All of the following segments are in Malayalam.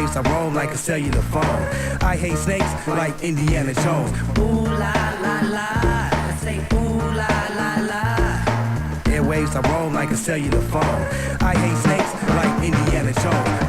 Airwaves, I roam like a cellular phone. I hate snakes like Indiana Jones. Ooh la la la, I say ooh la la la. Airwaves, I roam like a cellular phone. I hate snakes like Indiana Jones.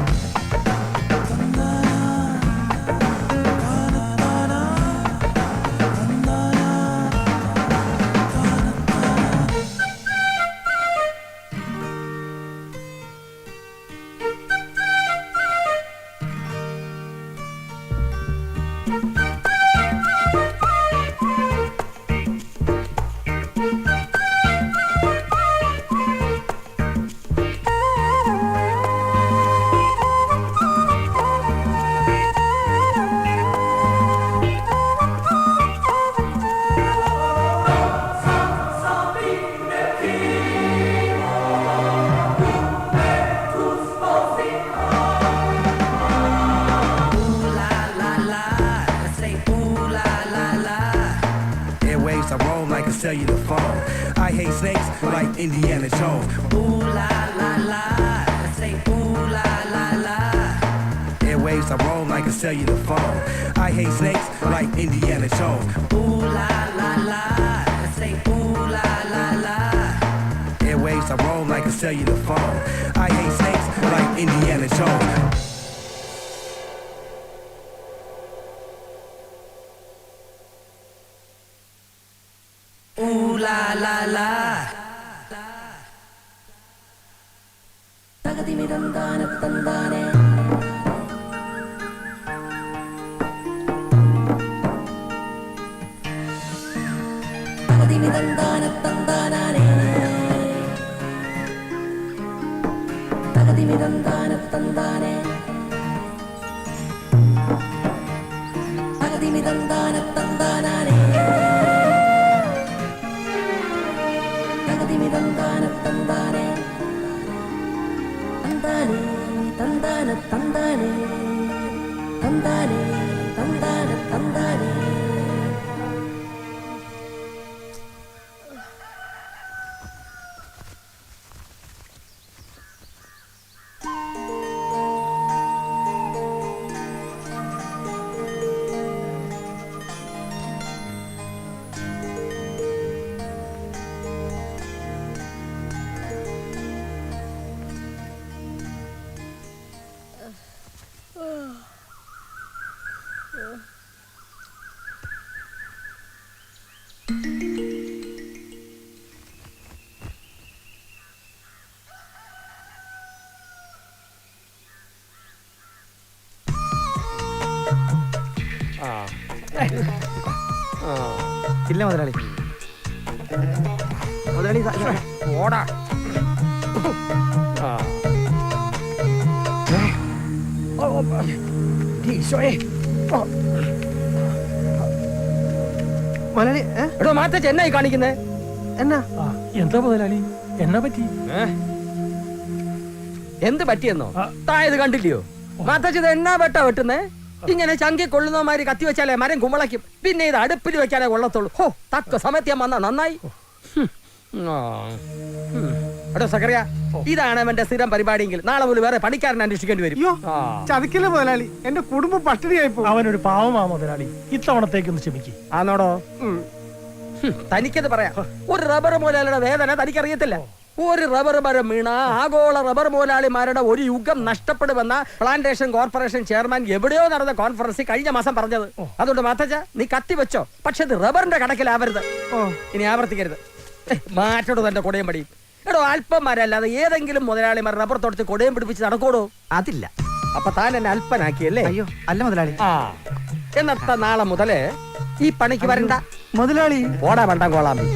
I roam like a cellular phone. I hate snakes like Indiana Jones. Ooh la la la, I say ooh la la la. Airwaves, I roam like a cellular phone. I hate snakes like Indiana Jones. Ooh la la la, I say ooh la la la. Airwaves, I roam like a cellular phone. I hate snakes like Indiana Jones. Ooh la la la. Tagadimi dandana tandane. Tagadimi dandana tandanane. Tagadimi dandana tandane. Tagadimi dandana tandanane. Tandane, tandane, tandane, tandane, tandane, tandane, tandane, tandane. ഇല്ല മുതലാളി. മുതലാളി ഓടാ. മുതലാളി എടോ മാറ്റച്ച് എന്നായി കാണിക്കുന്നേ? എന്നാ എന്താ മുതലാളി, എന്നാ പറ്റി? എന്ത് പറ്റിയെന്നോ? തായത് കണ്ടില്ലയോ? മാറ്റച്ചത് എന്നാ വെട്ടാ വെട്ടുന്നേ? ഇങ്ങനെ ചങ്കി കൊള്ളുന്നമാര് കത്തി വെച്ചാലേ മരം കുമ്പളയ്ക്കും. പിന്നെ ഇത് അടുപ്പിൽ വെക്കാനേ കൊള്ളത്തുള്ളൂ. ഹോ, തക്ക സമയത്ത് ഞാൻ വന്നാ നന്നായി. എടോ സക്കറിയ, ഇതാണ് അവന്റെ സ്ഥിരം പരിപാടിയെങ്കിൽ നാളെ മുതൽ വേറെ പണിക്കാരനെ അന്വേഷിക്കേണ്ടി വരും. ചതിക്കില്ല മുതലാളി, എന്റെ കുടുംബം പട്ടിണിയായിപ്പോ. അവനൊരു പാവമാ മുതലാളി, ഇത്തവണത്തേക്കൊന്ന് ക്ഷമിക്കും. ആന്നോടോ? തനിക്കത് പറയാം. ഒരു റബ്ബർ മുതലാളിയുടെ വേദന തനിക്കറിയത്തില്ല. ഒരു റബ്ബർ മരം വീണ ആഗോള റബ്ബർ മുതലാളിമാരുടെ ഒരു യുഗം നഷ്ടപ്പെടുമെന്ന പ്ലാന്റേഷൻ കോർപ്പറേഷൻ ചെയർമാൻ എവിടെയോ നടന്ന കോൺഫറൻസിൽ കഴിഞ്ഞ മാസം പറഞ്ഞത്. അതുകൊണ്ട് മാത്തച്ച, നീ കത്തി വെച്ചോ, പക്ഷെ ഇത് റബ്ബറിന്റെ കടക്കിലാവരുത്. ഇനി ആവർത്തിക്കരുത്. മാറ്റോട് തന്റെ കൊടയും പടിയും. എടോ, അല്പന്മാരല്ലാതെ ഏതെങ്കിലും മുതലാളിമാർ റബ്ബർ തോട്ടത്തിൽ കൊടയും പിടിപ്പിച്ച് നടക്കൂടോ? അതില്ല. അപ്പൊ താൻ എന്നെ അല്പനാക്കിയല്ലേ? അയ്യോ അല്ല മുതലാളി. എന്നത്ത നാളെ മുതലേ ഈ പണിക്ക് വരണ്ട മുതലാളി. ഓടാ വേണ്ട കോളാമ്പി.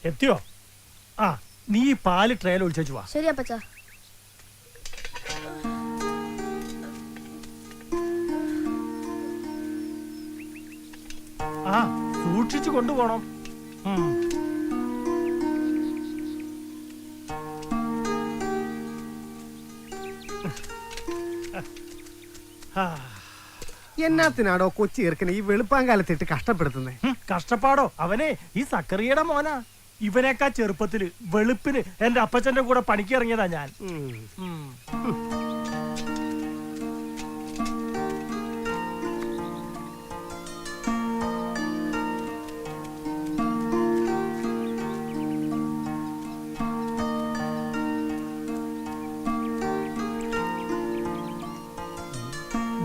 എത്തിയോ? ആ, നീ ഈ പാല് ട്രേയിൽ ഒഴിച്ചു വാ. ശരി അപ്പച്ച. ആ, സൂക്ഷിച്ചു കൊണ്ടുപോണം. എന്നാത്തിനാടോ കൊച്ചി ഇറക്കനെ ഈ വെളുപ്പാങ്കാലത്തിട്ട് കഷ്ടപ്പെടുത്തുന്നേ? കഷ്ടപ്പാടോ? അവനെ ഈ സക്കറിയുടെ മോനാ. ഇവനേക്കാ ചെറുപ്പത്തില് വെളുപ്പിന് എന്റെ അപ്പച്ചന്റെ കൂടെ പണിക്ക് ഇറങ്ങിയതാ ഞാൻ.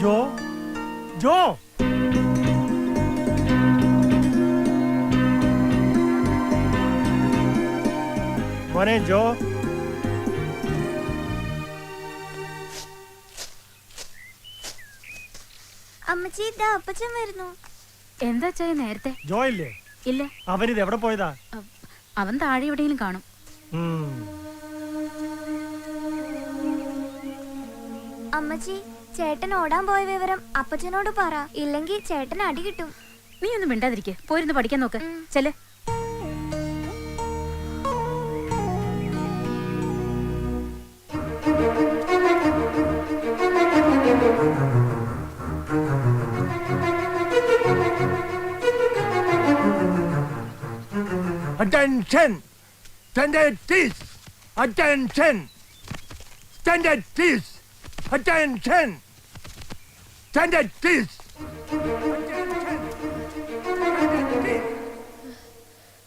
ജോ ജോ മോനെ ജോ. അമ്മച്ചി ഇതാ അപ്പച്ചൻ വരുന്നു. എന്താ ചെയ്യ നേരത്തെ? ജോ ഇല്ലേ? ഇല്ല. അവനിത് എവിടെ പോയതാ? അവൻ താഴെ എവിടെയെങ്കിലും കാണും. അമ്മച്ചി ചേട്ടൻ ഓടാൻ പോയ വിവരം അപ്പച്ചനോട് പറ, ഇല്ലെങ്കിൽ ചേട്ടൻ അടി കിട്ടും. നീ ഒന്നും മിണ്ടാതിരിക്കെ, പോയിരുന്ന് പഠിക്കാൻ നോക്ക്. ചെല്. Attention! Standard please! Attention! Standard please! Attention! Standard please! Attention! Standard please!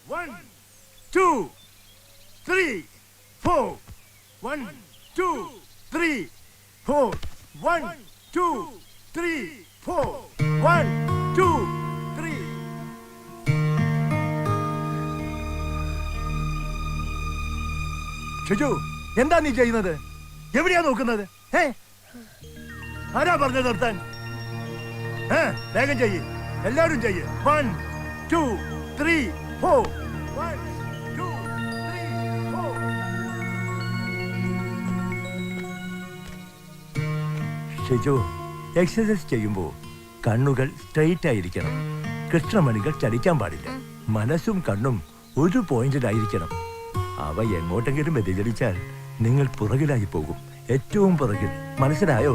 1, 2, 3, 4. 1, 2, 3, 4. 1, 2, 3, 4. 1, 2, 3. Shiju, എന്താ നീ ചെയ്യുന്നത്? എവിടെയാ നോക്കുന്നത്? ആരാ പറഞ്ഞത് നിർത്താൻ? വേഗം ചെയ്യ്, എല്ലാവരും ചെയ്യ്. 1, 2, 3, 4. 1, 2, 3, 4. ഷിജു, എക്സസൈസ് ചെയ്യുമ്പോ കണ്ണുകൾ സ്ട്രെയിറ്റ് ആയിരിക്കണം. കൃഷ്ണമണികൾ ചലിക്കാൻ പാടില്ല. മനസ്സും കണ്ണും ഒരു പോയിന്റിലായിരിക്കണം. അവ എങ്ങോട്ടെങ്കിലും വ്യതിചലിച്ചാൽ നിങ്ങൾ പുറകിലായി പോകും. ഏറ്റവും പുറകിൽ. മനസ്സിലായോ?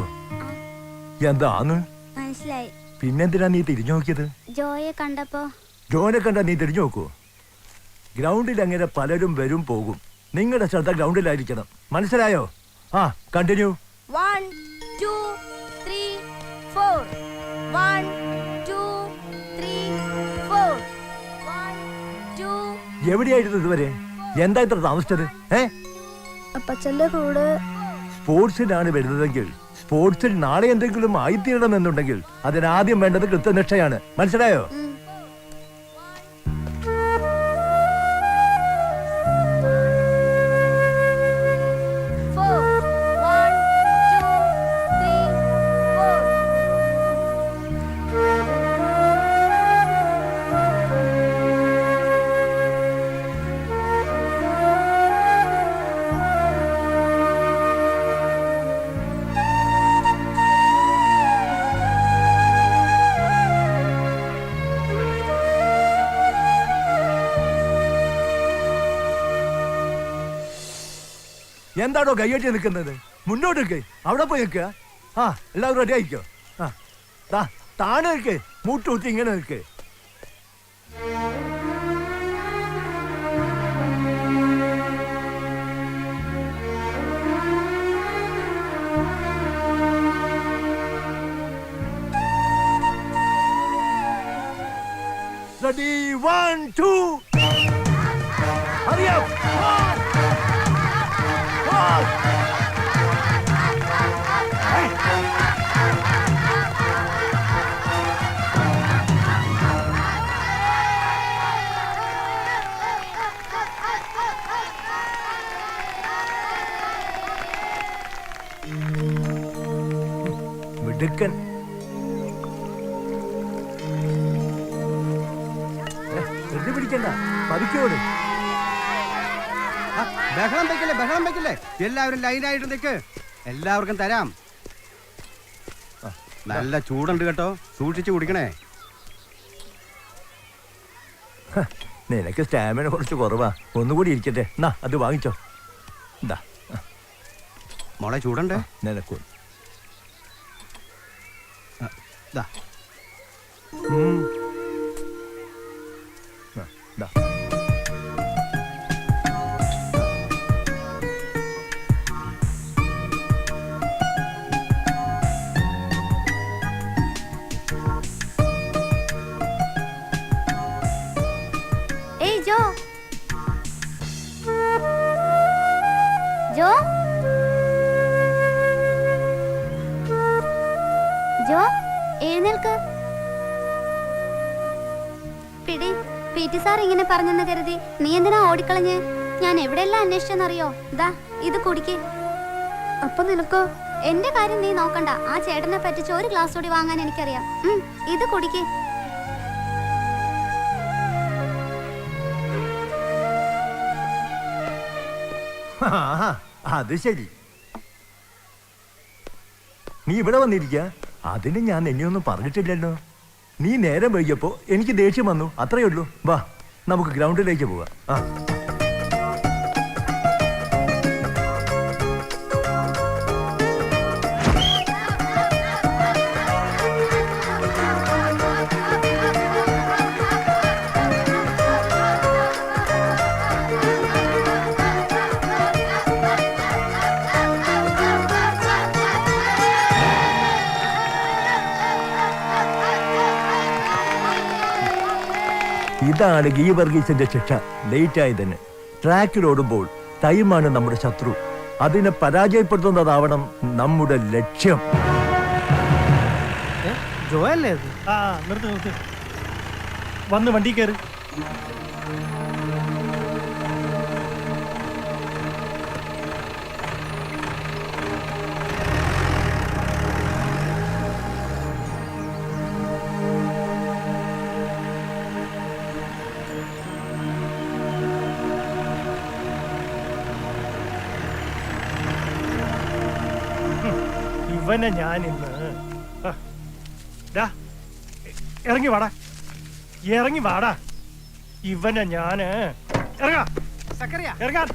എന്താന്ന്? മനസ്സിലായി. പിന്നെന്തിനാ നീ തിരിഞ്ഞു നോക്കിയത്? ജോയെ കണ്ടപ്പോ. ജോനെ കണ്ടാ നീ തിരിഞ്ഞു നോക്കൂ? ഗ്രൗണ്ടിൽ അങ്ങനെ പലരും വരും പോകും. നിങ്ങളുടെ ശ്രദ്ധ ഗ്രൗണ്ടിലായിരിക്കണം. മനസ്സിലായോ? ആ, കണ്ടിന്യൂ. 1, 2, 3, 4. 1, 2, 3, 4. 1, 2. എവിടെയായിരുന്നു ഇതുവരെ? എന്താ ഇത്ര താമസിച്ചത്? അപ്പച്ചന്റെ കൂടെ. സ്പോർട്സിലാണ് വരുന്നതെങ്കിൽ സ്പോർട്സിൽ നാളെ എന്തെങ്കിലും ആയിത്തീരണമെന്നുണ്ടെങ്കിൽ അതിനാദ്യം വേണ്ടത് കൃത്യനിഷ്ഠയാണ്. മനസ്സിലായോ? എന്താണോ കയ്യേറ്റി നിൽക്കുന്നത്? മുന്നോട്ട് നിൽക്ക്. അവിടെ പോയി നിൽക്കുക. ആ, എല്ലാവരും റെഡി ആയിക്കോ. ആ, താഴെ നിൽക്ക്. മൂട്ടൂത്തി ഇങ്ങനെ നിൽക്ക്. Ready, 1, 2. Hurry up. മിടുക്കൻ. പിടിക്കണ്ട, പതുക്കോട്. ബഹളം വെക്കില്ലേ എല്ലാവരും ലൈനായിട്ട് നിൽക്ക്. എല്ലാവർക്കും തരാം. നല്ല ചൂടുണ്ട് കേട്ടോ, സൂക്ഷിച്ചു കുടിക്കണേ. നിനക്ക് സ്റ്റാമിന കുറച്ച് കുറവാ, ഒന്നുകൂടി ഇരിക്കട്ടെ. എന്നാ അത് വാങ്ങിച്ചോ. എന്താ മോളെ ചൂടുണ്ട്. നിനക്കും ദാ. ദാ. ഏയ് ജോ ജോ ജോ എഴുന്നേൽക്ക്. പിടി, പി.ടി. സാർ ഇങ്ങനെ പറഞ്ഞെന്ന് കരുതി നീ എന്തിനാ ഓടിക്കളഞ്ഞ്? ഞാൻ എവിടെയെല്ലാം അന്വേഷിച്ചെന്നറിയോ? ദാ ഇത് കുടിക്ക്. അപ്പൊ നിനക്കോ? എന്റെ കാര്യം നീ നോക്കണ്ട. ആ ചേട്ടനെ പറ്റിച്ച് ഒരു ഗ്ലാസ് കൂടി വാങ്ങാൻ എനിക്കറിയാം. ഇത് കുടിക്ക്. അത് ശരി, നീ ഇവിടെ വന്നിരിക്ക. അതിന് ഞാൻ എന്നെയൊന്നും പറഞ്ഞിട്ടില്ലല്ലോ. നീ നേരം വൈകിയപ്പോ എനിക്ക് ദേഷ്യം വന്നു, അത്രയേ ഉള്ളൂ. വാ, നമുക്ക് ഗ്രൗണ്ടിലേക്ക് പോവാം. ഇതാണ് ഗീ വർഗീസിന്റെ ശിക്ഷ. ലേറ്റ് ആയതിന്. ട്രാക്കിലോടുമ്പോൾ ടൈമാണ് നമ്മുടെ ശത്രു. അതിനെ പരാജയപ്പെടുത്തുന്നതാവണം നമ്മുടെ ലക്ഷ്യം. ജോയല്ലേ അത്? ആ നിർത്ത്. വന്ന് വണ്ടി കയറി. ഇവനെ ഞാൻ ഇന്ന് ഇറങ്ങി വാടാ. ഇവനെ ഞാന് ഇറങ്ങാൻ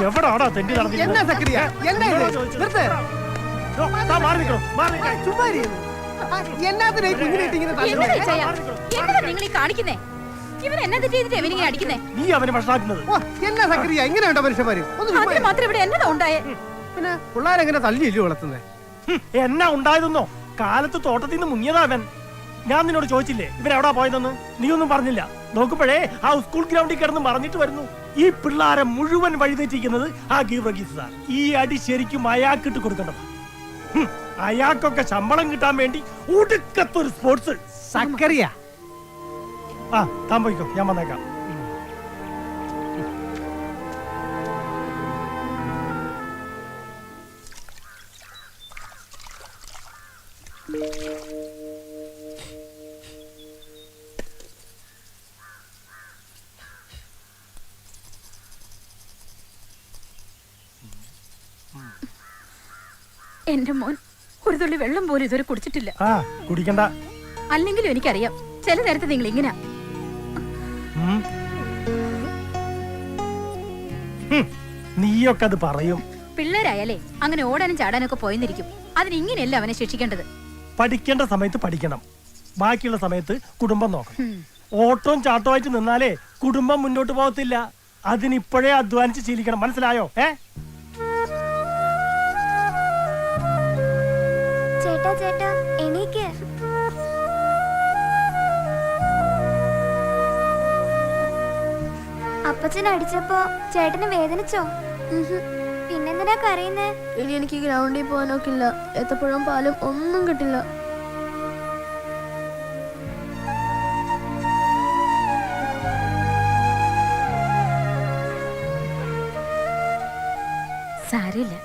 എവിടാടാ തെണ്ടി എന്നാ സക്കറിയ? എന്നാ ഇത്? നിർത്ത്. എന്നാത്തിനാ ഈ കുഞ്ഞിനെ ഇങ്ങനെ തല്ലുന്നത്? നിങ്ങൾ ഈ കാണിക്കുന്നേ? ഇവൻ എന്നാ ചെയ്തിട്ട് ഇവനിങ്ങനെ അടിക്കുന്നേ? നീ അവനെ ഭക്ഷണാക്കുന്നത്. ഓ, എന്നാ സക്കറിയ ഇങ്ങനെയുണ്ടോ മനുഷ്യന്മാര്? അതിന് മാത്രം ഇവിടെ എന്നതാ ഉണ്ടായേ? പിന്നെ പിള്ളേരെങ്ങനെ തല്ലിയില്ലോ വളർത്തുന്നേ? എന്നാ ഉണ്ടായതെന്നോ? കാലത്ത് തോട്ടത്തിൽ നിന്ന് മുങ്ങിയതാവൻ. ഞാൻ നിന്നോട് ചോദിച്ചില്ലേ ഇവൻ എവിടാ പോയതെന്ന്? നീ ഒന്നും പറഞ്ഞില്ല. നോക്കുമ്പോഴേ ആ സ്കൂൾ ഗ്രൗണ്ടിൽ കിടന്ന് മറഞ്ഞിട്ട് വരുന്നു. ഈ പിള്ളാരെ മുഴുവൻ വഴിതെറ്റിക്കുന്നത് ആ ഗീ വർഗീസ് സാർ. ഈ അടി ശരിക്കും അയാൾക്കിട്ട് കൊടുക്കേണ്ടത്. അയാൾക്കൊക്കെ ശമ്പളം കിട്ടാൻ വേണ്ടി ഒടുക്കത്തൊരു സ്പോർട്സ്. സക്കറിയ ആ താൻ പോയിക്കോ, ഞാൻ വന്നേക്കാം. എന്റെ മോൻ ഒരു തുള്ളി വെള്ളം പോലും ഇതുവരെ കുടിച്ചിട്ടില്ല. ആ കുടിക്കണ്ട. അല്ലെങ്കിലും എനിക്കറിയാം ചില നേരത്തെ നിങ്ങൾ ഇങ്ങനെ. നീയൊക്കെ അത് പറയും. പിള്ളേരായാലേ അങ്ങനെ ഓടാനും ചാടാനും ഒക്കെ പോയെന്നിരിക്കും. അതിനിങ്ങനെയല്ല അവനെ ശിക്ഷിക്കേണ്ടത്. പഠിക്കേണ്ട സമയത്ത് പഠിക്കണം, ബാക്കിയുള്ള സമയത്ത് കുടുംബം നോക്കണം. ഓട്ടവും ചാട്ടമായിട്ട് നിന്നാലേ കുടുംബം മുന്നോട്ട് പോകത്തില്ല. അതിനിപ്പോഴേ അധ്വാനിച്ച് ശീലിക്കണം, മനസ്സിലായോ? ചേട്ടാ എണീക്ക്. അപ്പച്ചൻ അടിച്ചപ്പോ ചേട്ടന് വേദനിച്ചോ? പിന്നെന്തിനാ കരയുന്നേ? ഇനി എനിക്ക് ഗ്രൗണ്ടിൽ പോകാനൊക്കില്ല. ഏത്തപ്പഴം പാലും ഒന്നും കിട്ടില്ല. സാരില്ല,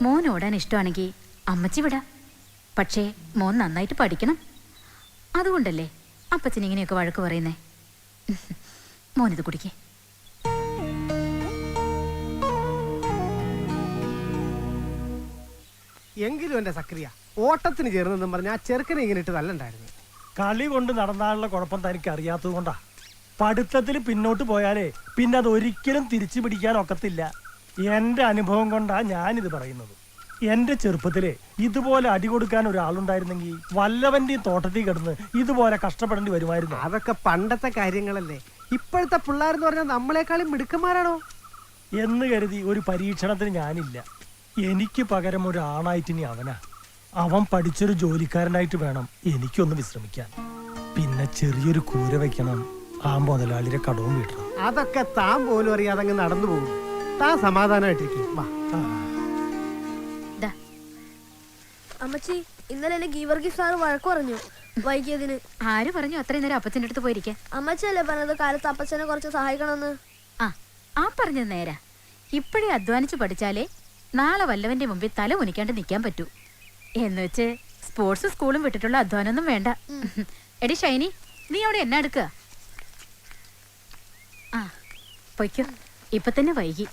മോൻ ഓടാൻ ഇഷ്ടമാണെങ്കിൽ അമ്മച്ചി വിടാ. പക്ഷേ മോൻ നന്നായിട്ട് പഠിക്കണം. അതുകൊണ്ടല്ലേ അപ്പച്ചൻ ഇങ്ങനെയൊക്കെ വഴക്ക് പറയുന്നേ. മോനിത് കുടിക്കേ. എങ്കിലും എന്റെ സക്രിയ ഓട്ടത്തിന് ചേർന്നെന്നും പറഞ്ഞ ആ ചെറുക്കനെ ഇങ്ങനെ ഇട്ട് തല്ലണ്ടായിരുന്നു. കളി കൊണ്ട് നടന്നാലുള്ള കുഴപ്പം തനിക്ക് അറിയാത്തത് കൊണ്ടാ. പഠിത്തത്തിൽ പിന്നോട്ട് പോയാലേ പിന്നെ അത് ഒരിക്കലും തിരിച്ചു പിടിക്കാൻ ഒക്കത്തില്ല. എന്റെ അനുഭവം കൊണ്ടാ ഞാനിത് പറയുന്നത്. എന്റെ ചെറുപ്പത്തിലെ ഇതുപോലെ അടി കൊടുക്കാൻ ഒരാളുണ്ടായിരുന്നെങ്കിൽ വല്ലവന്റെയും തോട്ടത്തിൽ കിടന്ന് ഇതുപോലെ കഷ്ടപ്പെടേണ്ടി വരുമായിരുന്നു. അതൊക്കെ പണ്ടത്തെ കാര്യങ്ങളല്ലേ. ഇപ്പോഴത്തെ പിള്ളേരെന്ന് പറഞ്ഞാൽ നമ്മളെക്കാളും മിടുക്കന്മാരാണോ എന്ന് കരുതി ഒരു പരീക്ഷണത്തിന് ഞാനില്ല. എനിക്ക് പകരം ഒരു ആണായിട്ടിനി അവനാ. അവൻ പഠിച്ചൊരു ജോലിക്കാരനായിട്ട് വേണം എനിക്കൊന്ന് വിശ്രമിക്കാൻ. പിന്നെ ചെറിയൊരു കൂര വെക്കണം, ആ മുതലാളിയുടെ കടവും വീട്ടണം. അതൊക്കെ താൻ പോലും അറിയാതെ അങ്ങ് നടന്നു പോകും. താൻ സമാധാനമായിട്ടിരിക്കും. വാ. ദാ, അമ്മച്ചി ഇന്നലെ എന്നെ ഗീവർഗി സാറ് വഴക്ക് പറഞ്ഞു വൈകിയതിന്. ആര് പറഞ്ഞു അത്രയും നേരം അപ്പച്ചൻ്റെ അടുത്ത് പോയിരിക്കാൻ? അമ്മച്ചല്ലേ പറഞ്ഞത് കാലത്ത് അപ്പച്ചനെ കുറച്ച് സഹായിക്കണമെന്ന്. ആ പറഞ്ഞത് നേരാ. ഇപ്പോഴേ അധ്വാനിച്ച് പഠിച്ചാലേ നാളെ വല്ലവന്റെ മുമ്പിൽ തല ഉനിക്കാണ്ട് നിൽക്കാൻ പറ്റൂ. എന്ന് വെച്ച് സ്പോർട്സ് സ്കൂളും വിട്ടിട്ടുള്ള അധ്വാനമൊന്നും വേണ്ട. എടി ഷൈനി, നീ അവിടെ എന്നാ എടുക്കുക? ആ പൊയ്ക്കോ, ഇപ്പൊ തന്നെ വൈകി.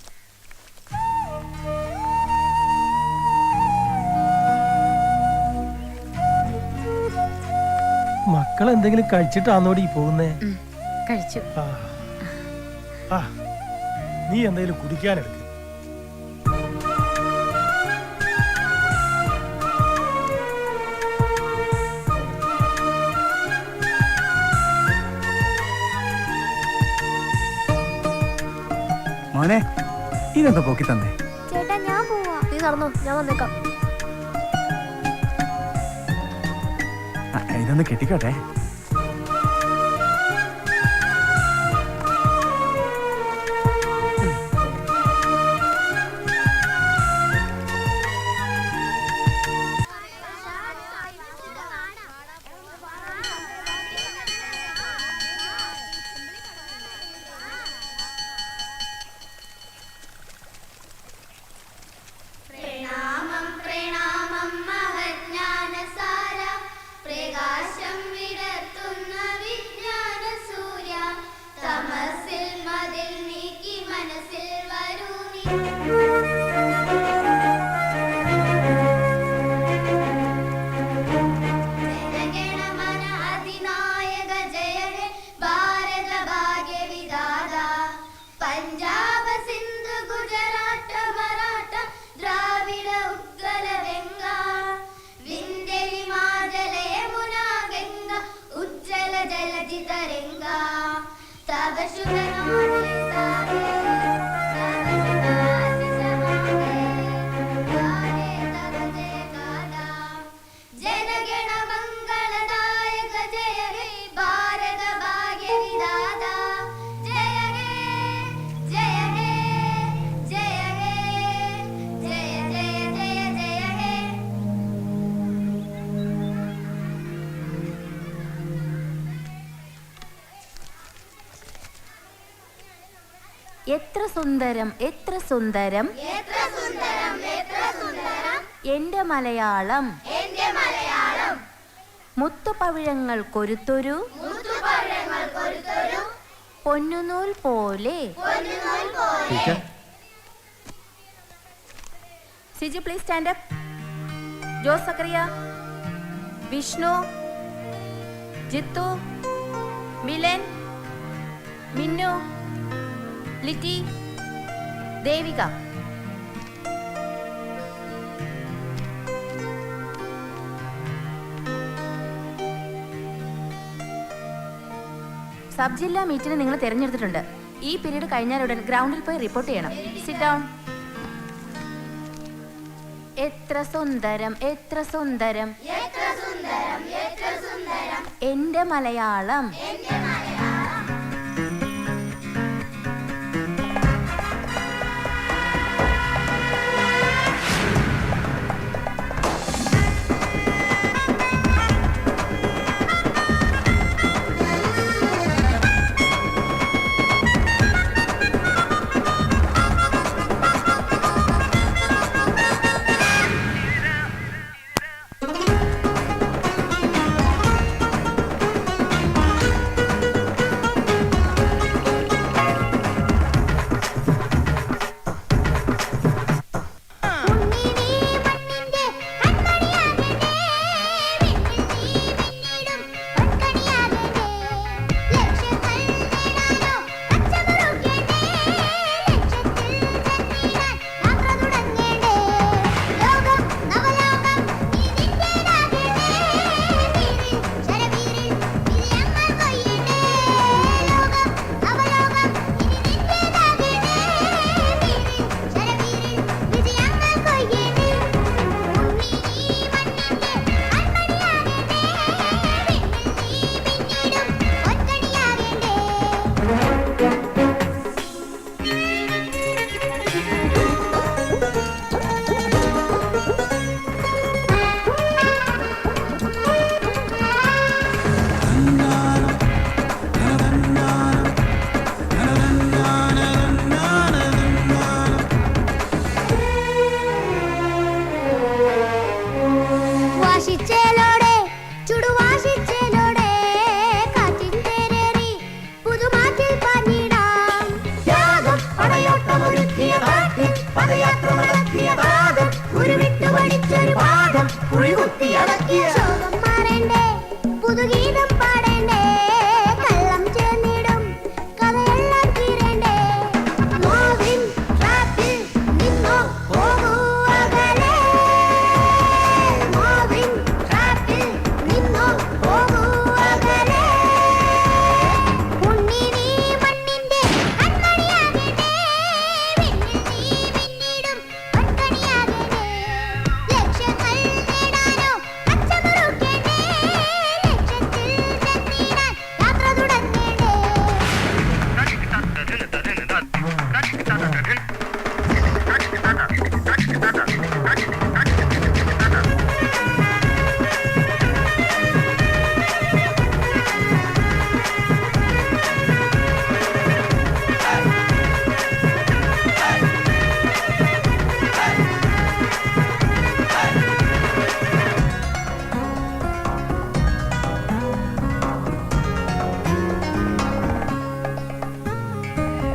മക്കൾ എന്തെങ്കിലും കഴിച്ചിട്ടാന്നോടി പോകുന്നേ? കഴിച്ചു. നീ എന്തെങ്കിലും കുടിക്കാനെടുക്ക. മോനെ ഇതെന്താ പോക്കി തന്നെ? ചേട്ടാ ഞാൻ പോവാ. നീ നടന്നോ, ഞാൻ വന്നേക്കാം. ഇതൊന്ന് കെട്ടിക്കോട്ടെ. എത്ര സുന്ദരം, എത്ര സുന്ദരം എന്റെ മലയാളം. മുത്തുപവിഴങ്ങൾ കൊരുത്തൊരു പൊന്നുനൂൽ പോലെ. Siju please stand up. Jose Zacharia, Vishnu, Jithu, Milan, Minnu, Litty, Devika. Sub ജില്ലാ മീറ്റിന് നിങ്ങൾ തിരഞ്ഞെടുത്തിട്ടുണ്ട്. ഈ പീരീഡ് കഴിഞ്ഞാലുടൻ ഗ്രൗണ്ടിൽ പോയി റിപ്പോർട്ട് ചെയ്യണം. Sit down. എത്ര സുന്ദരം, എത്ര സുന്ദരം എന്റെ മലയാളം. കുഴികുത്തി അടക്കിയ ശോകം മാറേണ്ടേ പുതുഗീതം പാടേണ്ടേ കള്ളം ചേർന്നിടും കഥയെല്ലാം തീരേണ്ടേ നോവിൻ ട്രാപ്പിൽ നിന്നോ പോകൂ അകലെ നോവിൻ ട്രാപ്പിൽ നിന്നോ പോകൂ അകലെ ഉണ്ണി നീ മണ്ണിന്റെ കൺമണിയാകേണ്ടേ വെണ്ണിൽ നീ പിന്നിടും കൺകണിയാകേണ്ടേ ലക്ഷ്യങ്ങൾ നേടാനോ അച്ചമുറുക്കേണ്ടേ ലക്ഷ്യത്തിൽ ചെന്നിടാൻ യാത്ര തുടങ്ങേണ്ടേ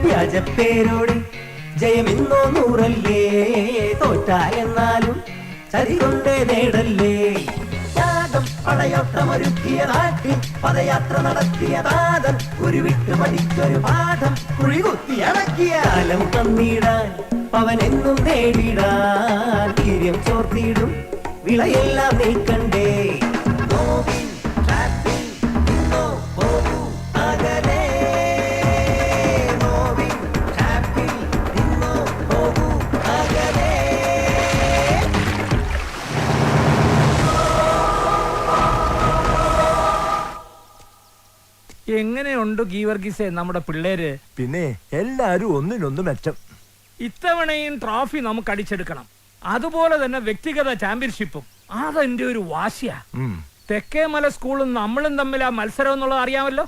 വ്യാജപ്പേരോട് ജയമെന്നോ നൂറല്ലേ തോറ്റായെന്നാലും ചതി കൊണ്ട് നേടല്ലേ യാഗം പടയോട്ടമൊരുക്കിയ നാട്ടിൽ പദയാത്ര നടത്തിയ നാദം ഉരുവിട്ട് പഠിച്ചൊരു പാഠം കുഴികുത്തി അടക്കിയ കാലം തന്നിടാൻ പവനെന്നും നേടിടാൻ വീര്യം ചോർത്തിടും വിളയെല്ലാം നീക്കണ്ടേ നോവിൻ ട്രാപ്പിൽ നിന്നോ പോകൂ അകലെ നോവിൻ ട്രാപ്പിൽ നിന്നോ പോകൂ അകലെ എങ്ങനെയുണ്ട് ഗീവർഗീസേ നമ്മുടെ പിള്ളേര്? പിന്നെ എല്ലാരും ഒന്നിനൊന്ന് മെച്ചം. ഇത്തവണയും ട്രോഫി നമുക്ക് അടിച്ചെടുക്കണം. അതുപോലെ തന്നെ വ്യക്തിഗത ചാമ്പ്യൻഷിപ്പും. അതെന്റെ ഒരു വാശിയാ. തെക്കേമല സ്കൂളും നമ്മളും തമ്മിൽ ആ മത്സരം എന്നുള്ളത് അറിയാമല്ലോ.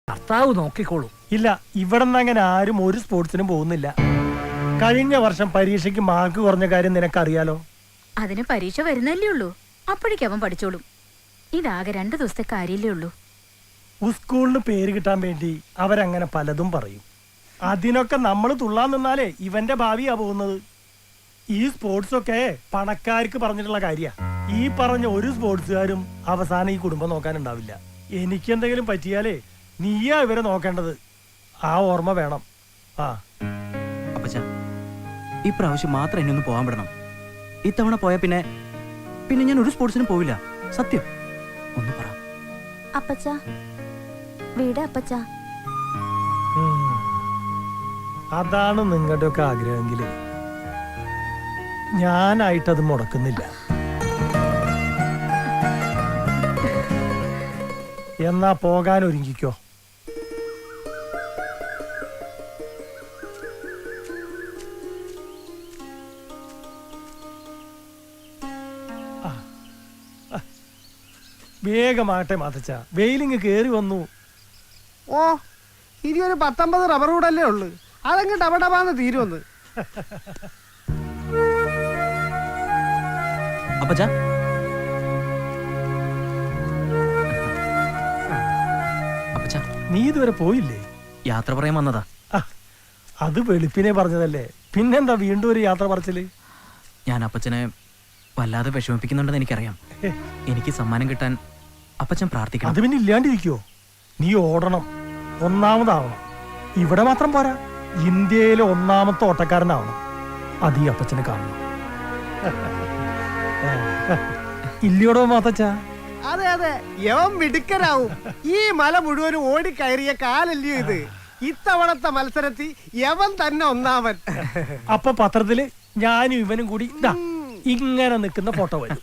കർത്താവ് നോക്കിക്കോളൂ. ഇല്ല, ഇവിടെ നിന്ന് അങ്ങനെ ആരും ഒരു സ്പോർട്സിനും പോകുന്നില്ല. കഴിഞ്ഞ വർഷം പരീക്ഷയ്ക്ക് മാർക്ക് കുറഞ്ഞ കാര്യം നിനക്കറിയാലോ. അതിന് പരീക്ഷ വരുന്നല്ലേ ഉള്ളൂ. അപ്പോഴേക്കും അവൻ പഠിച്ചോളും. ഇതാകെ 2 ദിവസത്തെ കാര്യല്ലേ ഉള്ളൂ. സ്കൂളിന് പേര് കിട്ടാൻ വേണ്ടി അവരങ്ങനെ പലതും പറയും. അതിനൊക്കെ നമ്മൾ തുള്ളാൻ നിന്നാലേ ഇവന്റെ ഭാവിയാ പോകുന്നത്. ഈ സ്പോർട്സ് ഒക്കെ പണക്കാർക്ക് പറഞ്ഞിട്ടുള്ള കാര്യ. ഈ പറഞ്ഞ ഒരു സ്പോർട്സുകാരും അവസാനം ഈ കുടുംബം നോക്കാനുണ്ടാവില്ല. എനിക്കെന്തെങ്കിലും പറ്റിയാലേ നീയാ ഇവരെ നോക്കേണ്ടത്. ആ ഓർമ്മ വേണം. അപ്പച്ചാ, ഈ പ്രാവശ്യം മാത്രം എന്നെ ഒന്ന് പോകാൻ വിടണം. ഇത്തവണ പോയ പിന്നെ ഞാൻ ഒരു സ്പോർട്സിനും പോവില്ല. സത്യം. ഒന്ന് പറ അപ്പച്ചാ. വീട് അപ്പച്ചാ. അതാണ് നിങ്ങളുടെ ഒക്കെ ആഗ്രഹമെങ്കില് ഞാനായിട്ടത് മുടക്കുന്നില്ല. എന്നാ പോകാൻ ഒരുങ്ങിക്കോ. വേഗമാട്ടെ മാതച്ച, വെയിലിങ് കേറി വന്നു. ഓ, ഇനി ഒരു 19 റബ്ബർ കൂടല്ലേ ഉള്ളു. അതങ്ങ് ഡബഡബാന്ന് തീരുവന്ന്. അപ്പച്ചാ, നീ ഇതുവരെ പോയില്ലേ? യാത്ര പറയാൻ വന്നതാ. അത് വെളുപ്പിനെ പറഞ്ഞതല്ലേ, പിന്നെന്താ വീണ്ടും ഒരു യാത്ര പറച്ചില്? ഞാൻ അപ്പച്ചനെ വല്ലാതെ വിഷമിപ്പിക്കുന്നുണ്ടെന്ന് എനിക്കറിയാം. എനിക്ക് സമ്മാനം കിട്ടാൻ അപ്പച്ചൻ പ്രാർത്ഥിക്കണം. അത് പിന്നെ ഇല്ലാണ്ടിരിക്കോ? നീ ഓടണം, ഒന്നാമതാവണം. ഇവിടെ മാത്രം പോരാ, ഇന്ത്യയിലെ 1ാമത്തെ ഓട്ടക്കാരനാവണം. അത് ഈ അപ്പച്ചനെ കാണണം. ഇല്ലയോടോ മാത്തച്ചാ? അതെ അതെ, യവൻ മിടുക്കനാവും. ഈ മല മുഴുവനും ഓടിക്കയറിയ കാലല്ലയോ ഇത്. ഇത്തവണത്തെ മത്സരത്തിൽ യവൻ തന്നെ ഒന്നാമൻ. അപ്പൊ പത്രത്തില് ഞാനും ഇവനും കൂടി ഇങ്ങനെ നിൽക്കുന്ന ഫോട്ടോ വരും.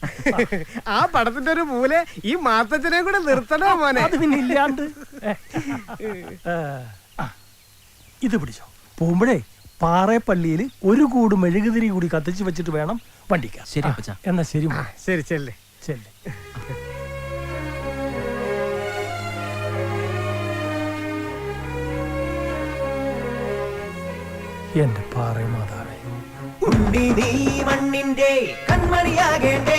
ആ പടത്തിന്റെ ഒരു മൂല ഈ മാത്തച്ഛനെ കൂടെ നിർത്തണോ മോനെ? അത് പിന്നെ ഇല്ലാണ്ട്. ഇത് പിടിച്ചോ. പോകുമ്പോഴേ പാറേപ്പള്ളിയിൽ ഒരു കൂട് മെഴുകുതിരി കൂടി കത്തിച്ച് വെച്ചിട്ട് വേണം വണ്ടിക്കാൻ. ശരി അപ്പച്ചാ. എന്നാ ശരി മോനെ. ശരി ചെല്ലേ. ചെല്ലേ. എന്റെ പാറ മാതാവേ, ഉണ്ണി നീ മണ്ണിന്റെ കൺമണിയാകേണ്ടേ,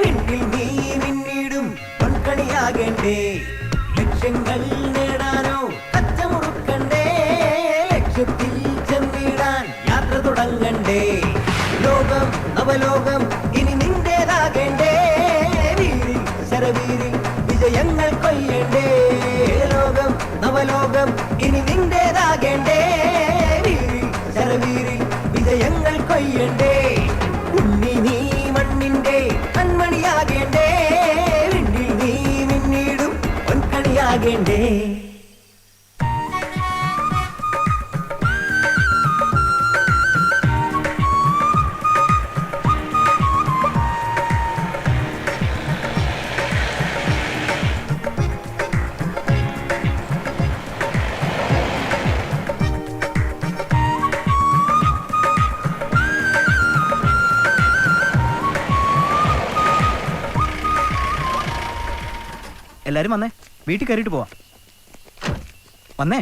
വിണ്ണിൽ നീ മിന്നിടും പൊൻകണിയാകേണ്ടേ, ലക്ഷ്യങ്ങൾ നേടാനോ അച്ചമുറുക്കണ്ടേ, ലക്ഷ്യത്തിൽ ചെന്നിടാൻ യാത്ര തുടങ്ങണ്ടേ, ലോകം നവലോകം ഇനി നിന്റേതാകേണ്ടേ, വീരിൽ ശരവീരിൽ വിജയങ്ങൾ കൊയ്യണ്ടേ, ലോകം നവലോകം ഇനി നിന്റേതാകേണ്ടേ, വീരിൽ ശരവീരിൽ വിജയങ്ങൾ കൊയ്യണ്ടേ, ഉണ്ണി നീ മണ്ണിന്റെ കൺമണിയാകേണ്ടേ, വിണ്ണിൽ നീ മിന്നിടും പൊൻകണിയാകേണ്ടേ. എല്ലാരും വന്നേ, വീട്ടിൽ കയറിയിട്ട് പോവാം. വന്നേ.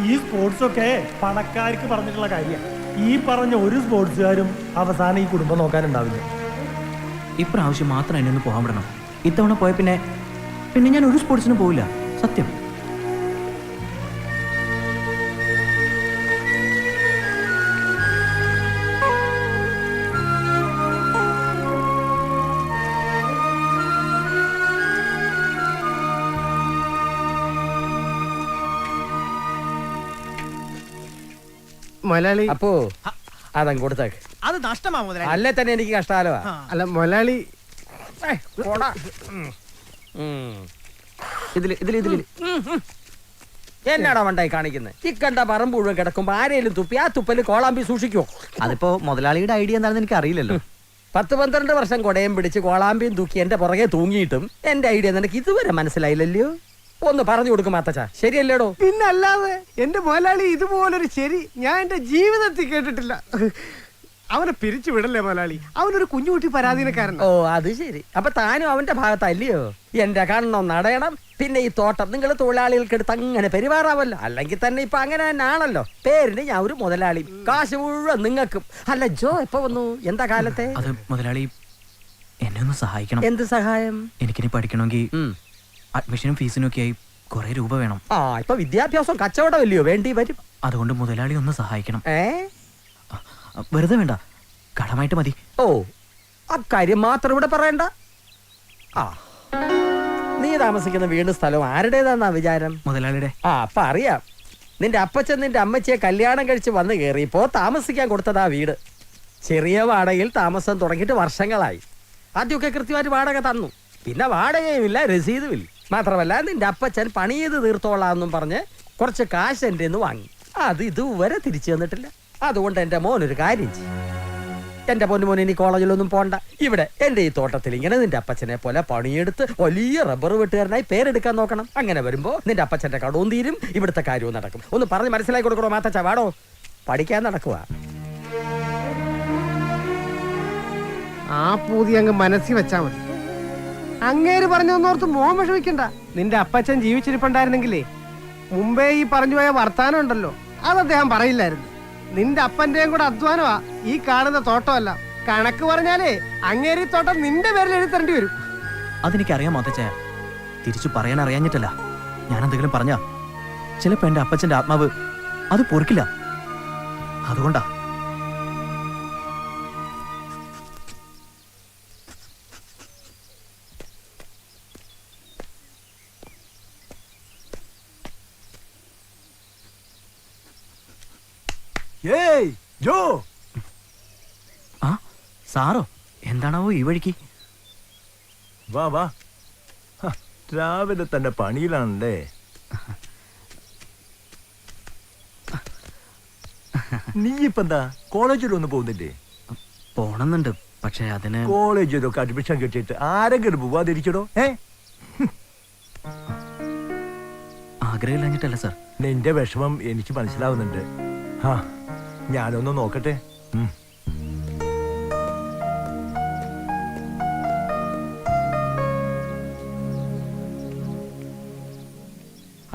ഈ സ്പോർട്സ് ഒക്കെ പണക്കാർക്ക് പറഞ്ഞിട്ടുള്ള കാര്യമാണ്. ഈ പറഞ്ഞ ഒരു സ്പോർട്സുകാരും അവസാനം ഈ കുടുംബം നോക്കാനുണ്ടാവില്ല. ഇപ്രാവശ്യം മാത്രം എന്നെ ഒന്ന് പോകാൻ വിടണം. ഇത്തവണ പോയ പിന്നെ ഞാൻ ഒരു സ്പോർട്സിനും പോവില്ല, സത്യം. മൊലാളി അപ്പോ അതങ്ങ് കൊടുത്തേക്ക്. അത് നഷ്ടമാ മുതലാളി. അല്ലേ തന്നെ എനിക്ക് കഷ്ടാലോ. അല്ല മൊലാളി എന്നാടാ വണ്ടായി കാണിക്കുന്നത്? ഈ കണ്ട പറമ്പ് മുഴുവൻ കിടക്കുമ്പോ ആരേലും തുപ്പി ആ തുപ്പല് കോളാമ്പി സൂക്ഷിക്കുവോ? അതിപ്പോ മുതലാളിയുടെ ഐഡിയ എന്താണെന്ന് എനിക്ക് അറിയില്ലല്ലോ. 10-12 വർഷം കൊടയും പിടിച്ച് കോളാമ്പിയും തൂക്കി എന്റെ പുറകെ തൂങ്ങിയിട്ടും എന്റെ ഐഡിയ നിനക്ക് ഇതുവരെ മനസ്സിലായില്ലല്ലോ. ഒന്ന് പറഞ്ഞു കൊടുക്കും മാത്തച്ചാ, ശരിയല്ലേടോ? പിന്നല്ലാതെ എന്റെ മൊലാളി ഇതുപോലൊരു ശരി ഞാൻ എന്റെ ജീവിതത്തിൽ കേട്ടിട്ടില്ല. അവനെ പിരിച്ചു വിടല്ലേ മൊലാളി, അവനൊരു കുഞ്ഞുകുട്ടി പരാധീനക്കാരൻ. ഓ അത് ശരി. അപ്പൊ താനും അവന്റെ ഭാഗത്തല്ലയോ? എന്റെ കണ്ണം നടയണം. പിന്നെ ഈ തോട്ടം നിങ്ങൾ തൊഴിലാളികൾക്കെടുത്ത് അങ്ങനെ പെരുമാറാവല്ലോ. അല്ലെങ്കിൽ തന്നെ ഇപ്പൊ അങ്ങനെ തന്നെ ആണല്ലോ. പേരിന് ഞാൻ ഒരു മുതലാളി, കാശ് മുഴുവൻ നിങ്ങൾക്കും. അല്ല ജോ എപ്പോ വന്നു? എന്താ കാലത്തെ? അത് മുതലാളി എന്നെ ഒന്ന് സഹായിക്കണം. എന്ത് സഹായം? എനിക്കിനി പഠിക്കണമെങ്കിൽ അഡ്മിഷനും ഫീസിനും ഒക്കെ ആയി കുറെ രൂപ വേണം. ആ ഇപ്പൊ വിദ്യാഭ്യാസം കച്ചവടമല്ലയോ വേണ്ടി വരും. അതുകൊണ്ട് മുതലാളി ഒന്ന് സഹായിക്കണം. ഏ വെറുതെ വേണ്ട, കടമായിട്ട് മതി. ഓ അക്കാര്യം മാത്രം ഇവിടെ പറയണ്ട. ആ നീ താമസിക്കുന്ന വീട് സ്ഥലവും ആരുടേതാന്നാ വിചാരം? മുതലാളിയുടെ. ആ അപ്പൊ അറിയാം. നിന്റെ അപ്പച്ചൻ നിന്റെ അമ്മച്ചിയെ കല്യാണം കഴിച്ച് വന്ന് കയറിയപ്പോ താമസിക്കാൻ കൊടുത്തതാ വീട്. ചെറിയ വാടകയിൽ താമസം തുടങ്ങിയിട്ട് വർഷങ്ങളായി. ആദ്യമൊക്കെ കൃത്യമായിട്ട് വാടക തന്നു. പിന്നെ വാടകയുമില്ല, രസീതുമില്ല. മാത്രമല്ല നിന്റെ അപ്പച്ചൻ പണി ചെയ്ത് തീർത്തോളാന്നും പറഞ്ഞ് കുറച്ച് കാശ് എൻ്റെ നിന്ന് വാങ്ങി. അത് ഇതുവരെ തിരിച്ചു തന്നിട്ടില്ല. അതുകൊണ്ട് എൻ്റെ മോനൊരു കാര്യം ചെയ്യും. എന്റെ പൊന്നുമോനെ ഇനി കോളേജിലൊന്നും പോണ്ട. ഇവിടെ എന്റെ ഈ തോട്ടത്തിൽ ഇങ്ങനെ നിന്റെ അപ്പച്ചനെ പോലെ പണിയെടുത്ത് വലിയ റബ്ബർ വെട്ടുകാരനായി പേരെടുക്കാൻ നോക്കണം. അങ്ങനെ വരുമ്പോ നിന്റെ അപ്പച്ചന്റെ കടവും തീരും, ഇവിടുത്തെ കാര്യവും നടക്കും. ഒന്ന് പറഞ്ഞ് മനസ്സിലാക്കി കൊടുക്കണോ മാത്തച്ച? വാടോ, പഠിക്കാൻ നടക്കുക. ആ പൂതി അങ്ങ് മനസ്സിൽ വെച്ചാ മതി. അങ്ങേര് പറഞ്ഞോർത്ത് മോഹം വിഷമിക്കണ്ട. നിന്റെ അപ്പച്ചൻ ജീവിച്ചിരിപ്പുണ്ടായിരുന്നെങ്കിലേ മുമ്പേ ഈ പറഞ്ഞു പോയ വർത്താനം ഉണ്ടല്ലോ, അത് അദ്ദേഹം പറയില്ലായിരുന്നു. നിന്റെ അപ്പന്റെയും കൂടെ അധ്വാനമാ ഈ കാണുന്ന തോട്ടമല്ല. കണക്ക് പറഞ്ഞാലേ അങ്ങേരി തോട്ടം നിന്റെ പേരിൽ എഴുതേണ്ടി വരും. അതെനിക്കറിയാം മാത്തച്ഛ, തിരിച്ചു പറയാൻ അറിയാഞ്ഞിട്ടല്ല. ഞാൻ എന്തെങ്കിലും പറഞ്ഞ ചിലപ്പോ എന്റെ അപ്പച്ചന്റെ ആത്മാവ് അത് പൊറുക്കില്ല. അതുകൊണ്ടാ. ഏയ് ജോ. ആ സാറോ? എന്താണാവോ ഈ വഴിക്ക്? വാ വാ, രാവിലെ തന്നെ പണിയിലാണല്ലേ. നീ ഇപ്പൊ എന്താ കോളേജിലൊന്നും പോകുന്നില്ലേ? പോണെന്നുണ്ട്, പക്ഷെ അതിന് കോളേജിലൊക്കെ അഡ്മിഷൻ കിട്ടിയിട്ട് ആരെങ്കിലും പോവാതിരിക്കണോ? ആഗ്രഹമില്ലാഞ്ഞിട്ടല്ല സാർ. നിന്റെ വിഷമം എനിക്ക് മനസ്സിലാവുന്നുണ്ട്. ഞാനൊന്ന് നോക്കട്ടെ.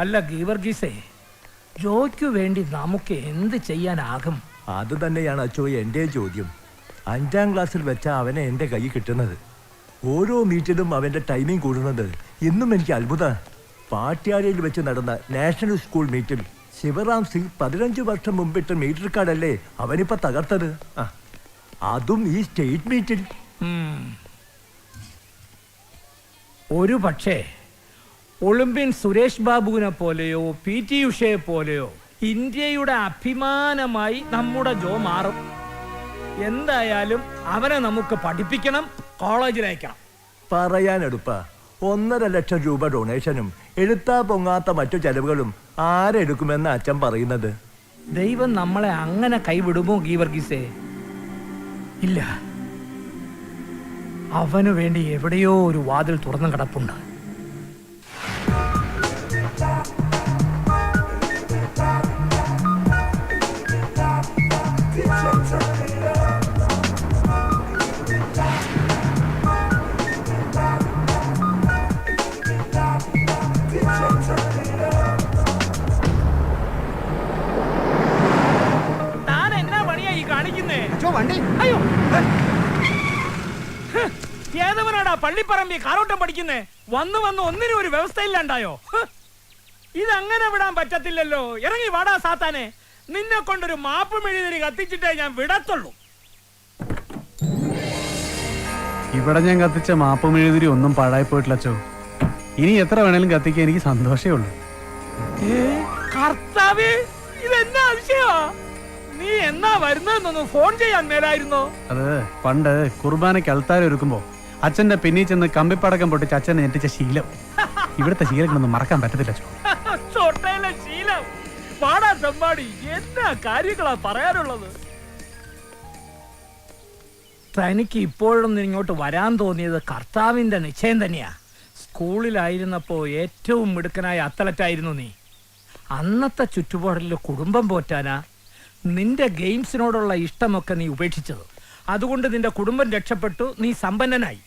അല്ല ഗീവർഗീസേ, ജോയ്ക്കു വേണ്ടി നമുക്ക് എന്ത് ചെയ്യാനാകും? അത് തന്നെയാണ് അച്ചോ എന്റെ ചോദ്യം. 5ാം ക്ലാസ്സിൽ വെച്ച അവനെ എന്റെ കൈ കിട്ടുന്നത്, ഓരോ മീറ്റിലും അവന്റെ ടൈമിംഗ് കൂടുന്നത് ഇന്നും എനിക്ക് അത്ഭുത. പാട്യാലയിൽ വെച്ച് നടന്ന നാഷണൽ സ്കൂൾ മീറ്റിൽ ശിവറാം സിംഗ് 15 വർഷം മുമ്പിട്ട് മീറ്റർ കാർഡല്ലേ അവനിപ്പോ തകർത്തത്. അതും ഈ സ്റ്റേറ്റ് മീറ്റിൽ. ഒരു പക്ഷേ ഒളിമ്പ്യൻ സുരേഷ് ബാബുവിനെ പോലെയോ PT ഉഷയെ പോലെയോ ഇന്ത്യയുടെ അഭിമാനമായി നമ്മുടെ ജോ മാറും. എന്തായാലും അവനെ നമുക്ക് പഠിപ്പിക്കണം, കോളേജിലേക്കണം. പറയാനെടുപ്പ 1.5 ലക്ഷം രൂപ ഡൊണേഷനും എഴുത്താ പൊങ്ങാത്ത മറ്റു ചെലവുകളും ആരെടുക്കുമെന്ന് അച്ഛൻ പറയുന്നത്? ദൈവം നമ്മളെ അങ്ങനെ കൈവിടുമോ ഗീവർഗീസേ? ഇല്ല. അവനു വേണ്ടി എവിടെയോ ഒരു വാതിൽ തുറന്നു കിടപ്പുണ്ട്. താൻ എന്നാ പണിയാ ഈ കാണിക്കുന്നേ? അയ്യോ, ഏതവനാടാ പള്ളിപ്പറമ്പി കാരോട്ടം പഠിക്കുന്നേ? വന്ന് ഒന്നിനും ഒരു വ്യവസ്ഥയില്ലാണ്ടായോ? ഇതങ്ങനെ വിടാൻ പറ്റത്തില്ലല്ലോ. ഇറങ്ങി വാടാ സാത്താനെ. നിന്നെ കൊണ്ടൊരു മാപ്പ് മെഴുതിരി കത്തിച്ചിട്ടേ ഞാൻ വിടത്തുള്ളൂ. ഇവിടെ ഞാൻ കത്തിച്ച മാപ്പ് മെഴുതിരി ഒന്നും പാഴായി പോയിട്ടില്ല അച്ചോ. ഇനി എത്ര വേണേലും കത്തിക്കാൻ എനിക്ക് സന്തോഷമേ ഉള്ളൂ. കർത്താവേ, ഇതെന്നാ വിഷയമാ? നീ എന്നാ വരുന്നതെന്നൊന്ന് ഫോൺ ചെയ്യാൻ മേലായിരുന്നോ? അത് പണ്ട് കുർബാനയ്ക്ക് അൽത്താര ഒരുക്കുമ്പോ അച്ഛന്റെ പിന്നീ ചെന്ന് കമ്പിപ്പടക്കം പൊട്ടിച്ച് അച്ഛനെ ഞെട്ടിച്ച ശീലം. ഇവിടുത്തെ ശീലങ്ങളൊന്നും മറക്കാൻ പറ്റത്തില്ല അച്ചോ. ചോട്ടയിലെ ശീലം. പാടാ തെമ്പാടി, എന്നാ കാര്യങ്ങളാ പറയാനുള്ളത്? തനിക്ക് ഇപ്പോഴൊന്നും ഇങ്ങോട്ട് വരാൻ തോന്നിയത് കർത്താവിന്റെ നിശ്ചയം തന്നെയാ. സ്കൂളിലായിരുന്നപ്പോ ഏറ്റവും മിടുക്കനായ അത്ലറ്റായിരുന്നു നീ. അന്നത്തെ ചുറ്റുപാടിൽ കുടുംബം പോറ്റാനാ നിന്റെ ഗെയിംസിനോടുള്ള ഇഷ്ടമൊക്കെ നീ ഉപേക്ഷിച്ചത്. അതുകൊണ്ട് നിന്റെ കുടുംബം രക്ഷപ്പെട്ടു, നീ സമ്പന്നനായി.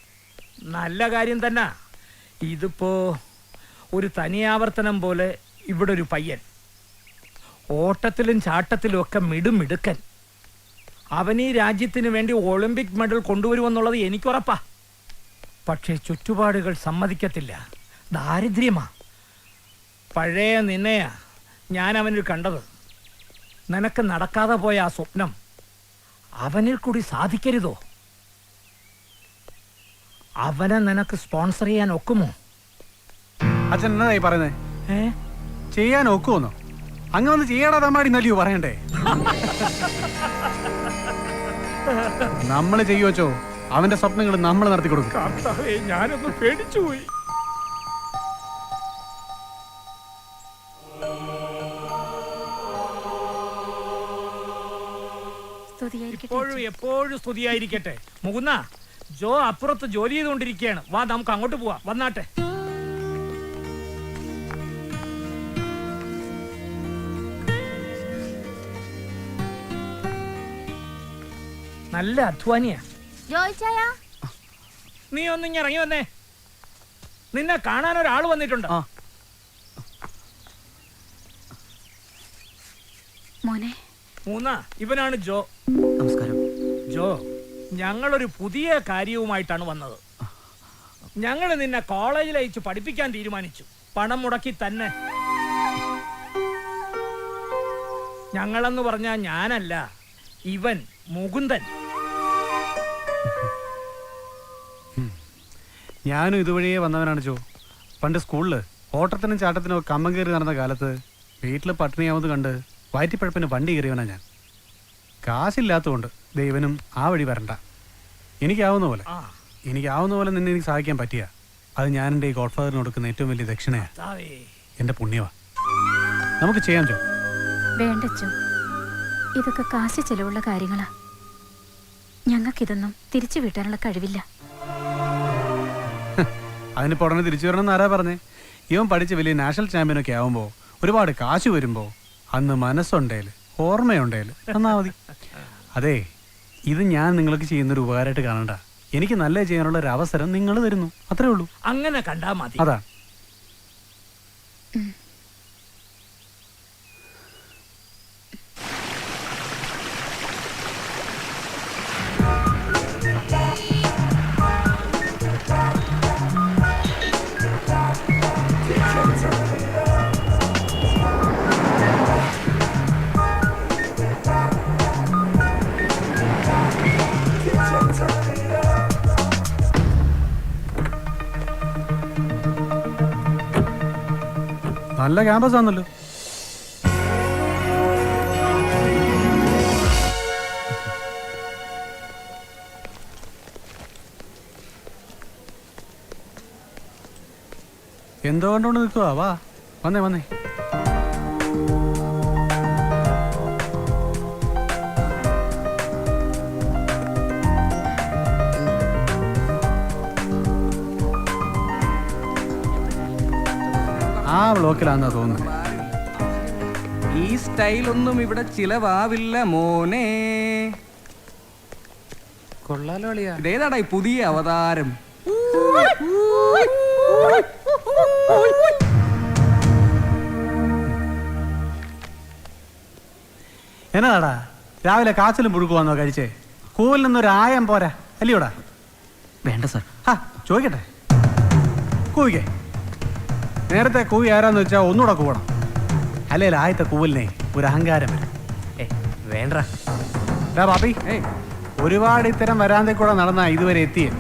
നല്ല കാര്യം തന്നെ. ഇതിപ്പോ ഒരു തനിയാവർത്തനം പോലെ ഇവിടെ ഒരു പയ്യൻ, ഓട്ടത്തിലും ചാട്ടത്തിലും ഒക്കെ മിടുക്കൻ. അവൻ ഈ രാജ്യത്തിന് വേണ്ടി ഒളിമ്പിക് മെഡൽ കൊണ്ടുവരുമെന്നുള്ളത് എനിക്കുറപ്പാ. പക്ഷേ ചുറ്റുപാടുകൾ സമ്മതിക്കത്തില്ല. ദാരിദ്ര്യമാ. പഴയ നിന്നെയാ ഞാൻ അവനിൽ കണ്ടത്. നിനക്ക് നടക്കാതെ പോയ ആ സ്വപ്നം അവനിൽ കൂടി സാധിക്കരുതോ? അവനെ നിനക്ക് സ്പോൺസർ ചെയ്യാൻ ഒക്കുമോ? അച്ഛൻ എന്നതായി പറയുന്നേ? ചെയ്യാൻ ഒക്കുമെന്നോ? അങ്ങ് വന്ന് ചെയ്യടാ തമ്മാടി നല്ലയോ പറയണ്ടേ? നമ്മള് ചെയ്യുവച്ചോ, അവന്റെ സ്വപ്നങ്ങൾ നമ്മൾ നടത്തി കൊടുക്കും. ഞാനൊന്ന് പേടിച്ചുപോയി. എപ്പോഴും എപ്പോഴും സ്തുതിയായിരിക്കട്ടെ. മുകുന്ന, ജോ അപ്പുറത്ത് ജോലി ചെയ്തുകൊണ്ടിരിക്കുകയാണ്. വാ, നമുക്ക് അങ്ങോട്ട് പോവാം. വന്നാട്ടെ. നല്ല അധ്വാനിയാ. ജോയിച്ചായാ നീ ഒന്നിങ്ങ ഇറങ്ങി വന്നേ. നിന്നെ കാണാൻ ഒരാൾ വന്നിട്ടുണ്ട്. മോനെ മൂന്ന, ഇവനാണ് ജോ. നമസ്കാരം. ജോ, ഞങ്ങളൊരു പുതിയ കാര്യവുമായിട്ടാണ് വന്നത്. ഞങ്ങൾ നിന്നെ കോളേജിൽ അയച്ച് പഠിപ്പിക്കാൻ തീരുമാനിച്ചു. പണം മുടക്കി തന്നെ. ഞങ്ങളെന്ന് പറഞ്ഞാ ഞാനല്ല, ഇവൻ മുകുന്ദൻ. ഞാനും ഇതുവഴിയേ വന്നവനാണ് ജോ. പണ്ട് സ്കൂളിൽ ഓട്ടത്തിനും ചാട്ടത്തിനും ഒക്കെ കമ്മം കയറി നടന്ന കാലത്ത് വീട്ടിൽ പട്ടിണിയാവുന്നത് കണ്ട് വയറ്റിപ്പഴപ്പിന് വണ്ടി കയറിയവനാ ഞാൻ. കാശില്ലാത്തതുകൊണ്ട് ദൈവനും ആ വഴി വരണ്ട. എനിക്കാവുന്ന പോലെ നിന്നെ എനിക്ക് സഹായിക്കാൻ പറ്റിയ അത് ഞാൻ എൻ്റെ ഈ ഗോഡ് ഫാദറിന് കൊടുക്കുന്ന ഏറ്റവും വലിയ ദക്ഷിണയാ. എൻ്റെ പുണ്യവാ. നമുക്ക് ചെയ്യാം ജോ. വേണ്ടച്ചോ, ഇതൊക്കെ കാശ് ചെലവുള്ള കാര്യങ്ങളാ. ഞങ്ങൾക്കിതൊന്നും തിരിച്ചു വീട്ടാനുള്ള കഴിവില്ല. അതിനിപ്പോൾ ഉടനെ തിരിച്ചു വരണം എന്നാരാ പറഞ്ഞേ? ഇവൻ പഠിച്ച് വലിയ നാഷണൽ ചാമ്പ്യനൊക്കെ ആവുമ്പോൾ ഒരുപാട് കാശ് വരുമ്പോൾ അന്ന് മനസ്സുണ്ടേല് ഓർമ്മയുണ്ടേല് എന്നാ മതി. അതെ, ഇത് ഞാൻ നിങ്ങൾക്ക് ചെയ്യുന്നൊരു ഉപകാരമായിട്ട് കാണണ്ട. എനിക്ക് നല്ല ചെയ്യാനുള്ള ഒരു അവസരം നിങ്ങൾ തരുന്നു, അത്രേ ഉള്ളൂ. അങ്ങനെ കണ്ടാ മതി. അതാ. നല്ല ക്യാമ്പസ് ആണല്ലോ. എന്തോ കണ്ടോണ്ട് നിൽക്കുക. വാ, വന്നേ വന്നേ. ആ ബ്ലോക്കിലാന്നാ തോന്നുന്നത്. ഈ സ്റ്റൈലൊന്നും ഇവിടെ ചിലവാവില്ല മോനെ. കൊള്ളാലോ അളിയാ. ഇതേതാടാ ഈ പുതിയ അവതാരം? എന്നതാടാ രാവിലെ കാച്ചിലും പുഴുക്കുവാന്നോ കഴിച്ചേ? കൂവിൽ നിന്നൊരു ആയം പോരാ അല്ലയോടാ? വേണ്ട സാർ. ചോദിക്കട്ടെ, കൂവിക്കേ. നേരത്തെ കൂവി ആരാന്ന് വെച്ചാൽ ഒന്നുകൂടെ കൂവണം. അല്ലെങ്കിൽ ആദ്യത്തെ കൂവലിനെ ഒരു അഹങ്കാരം വരും. വേണ്ട ബാപ്പി, ഒരുപാട് ഇത്തരം വരാന്തേ കൂടെ നടന്നാ ഇതുവരെ എത്തിയേ.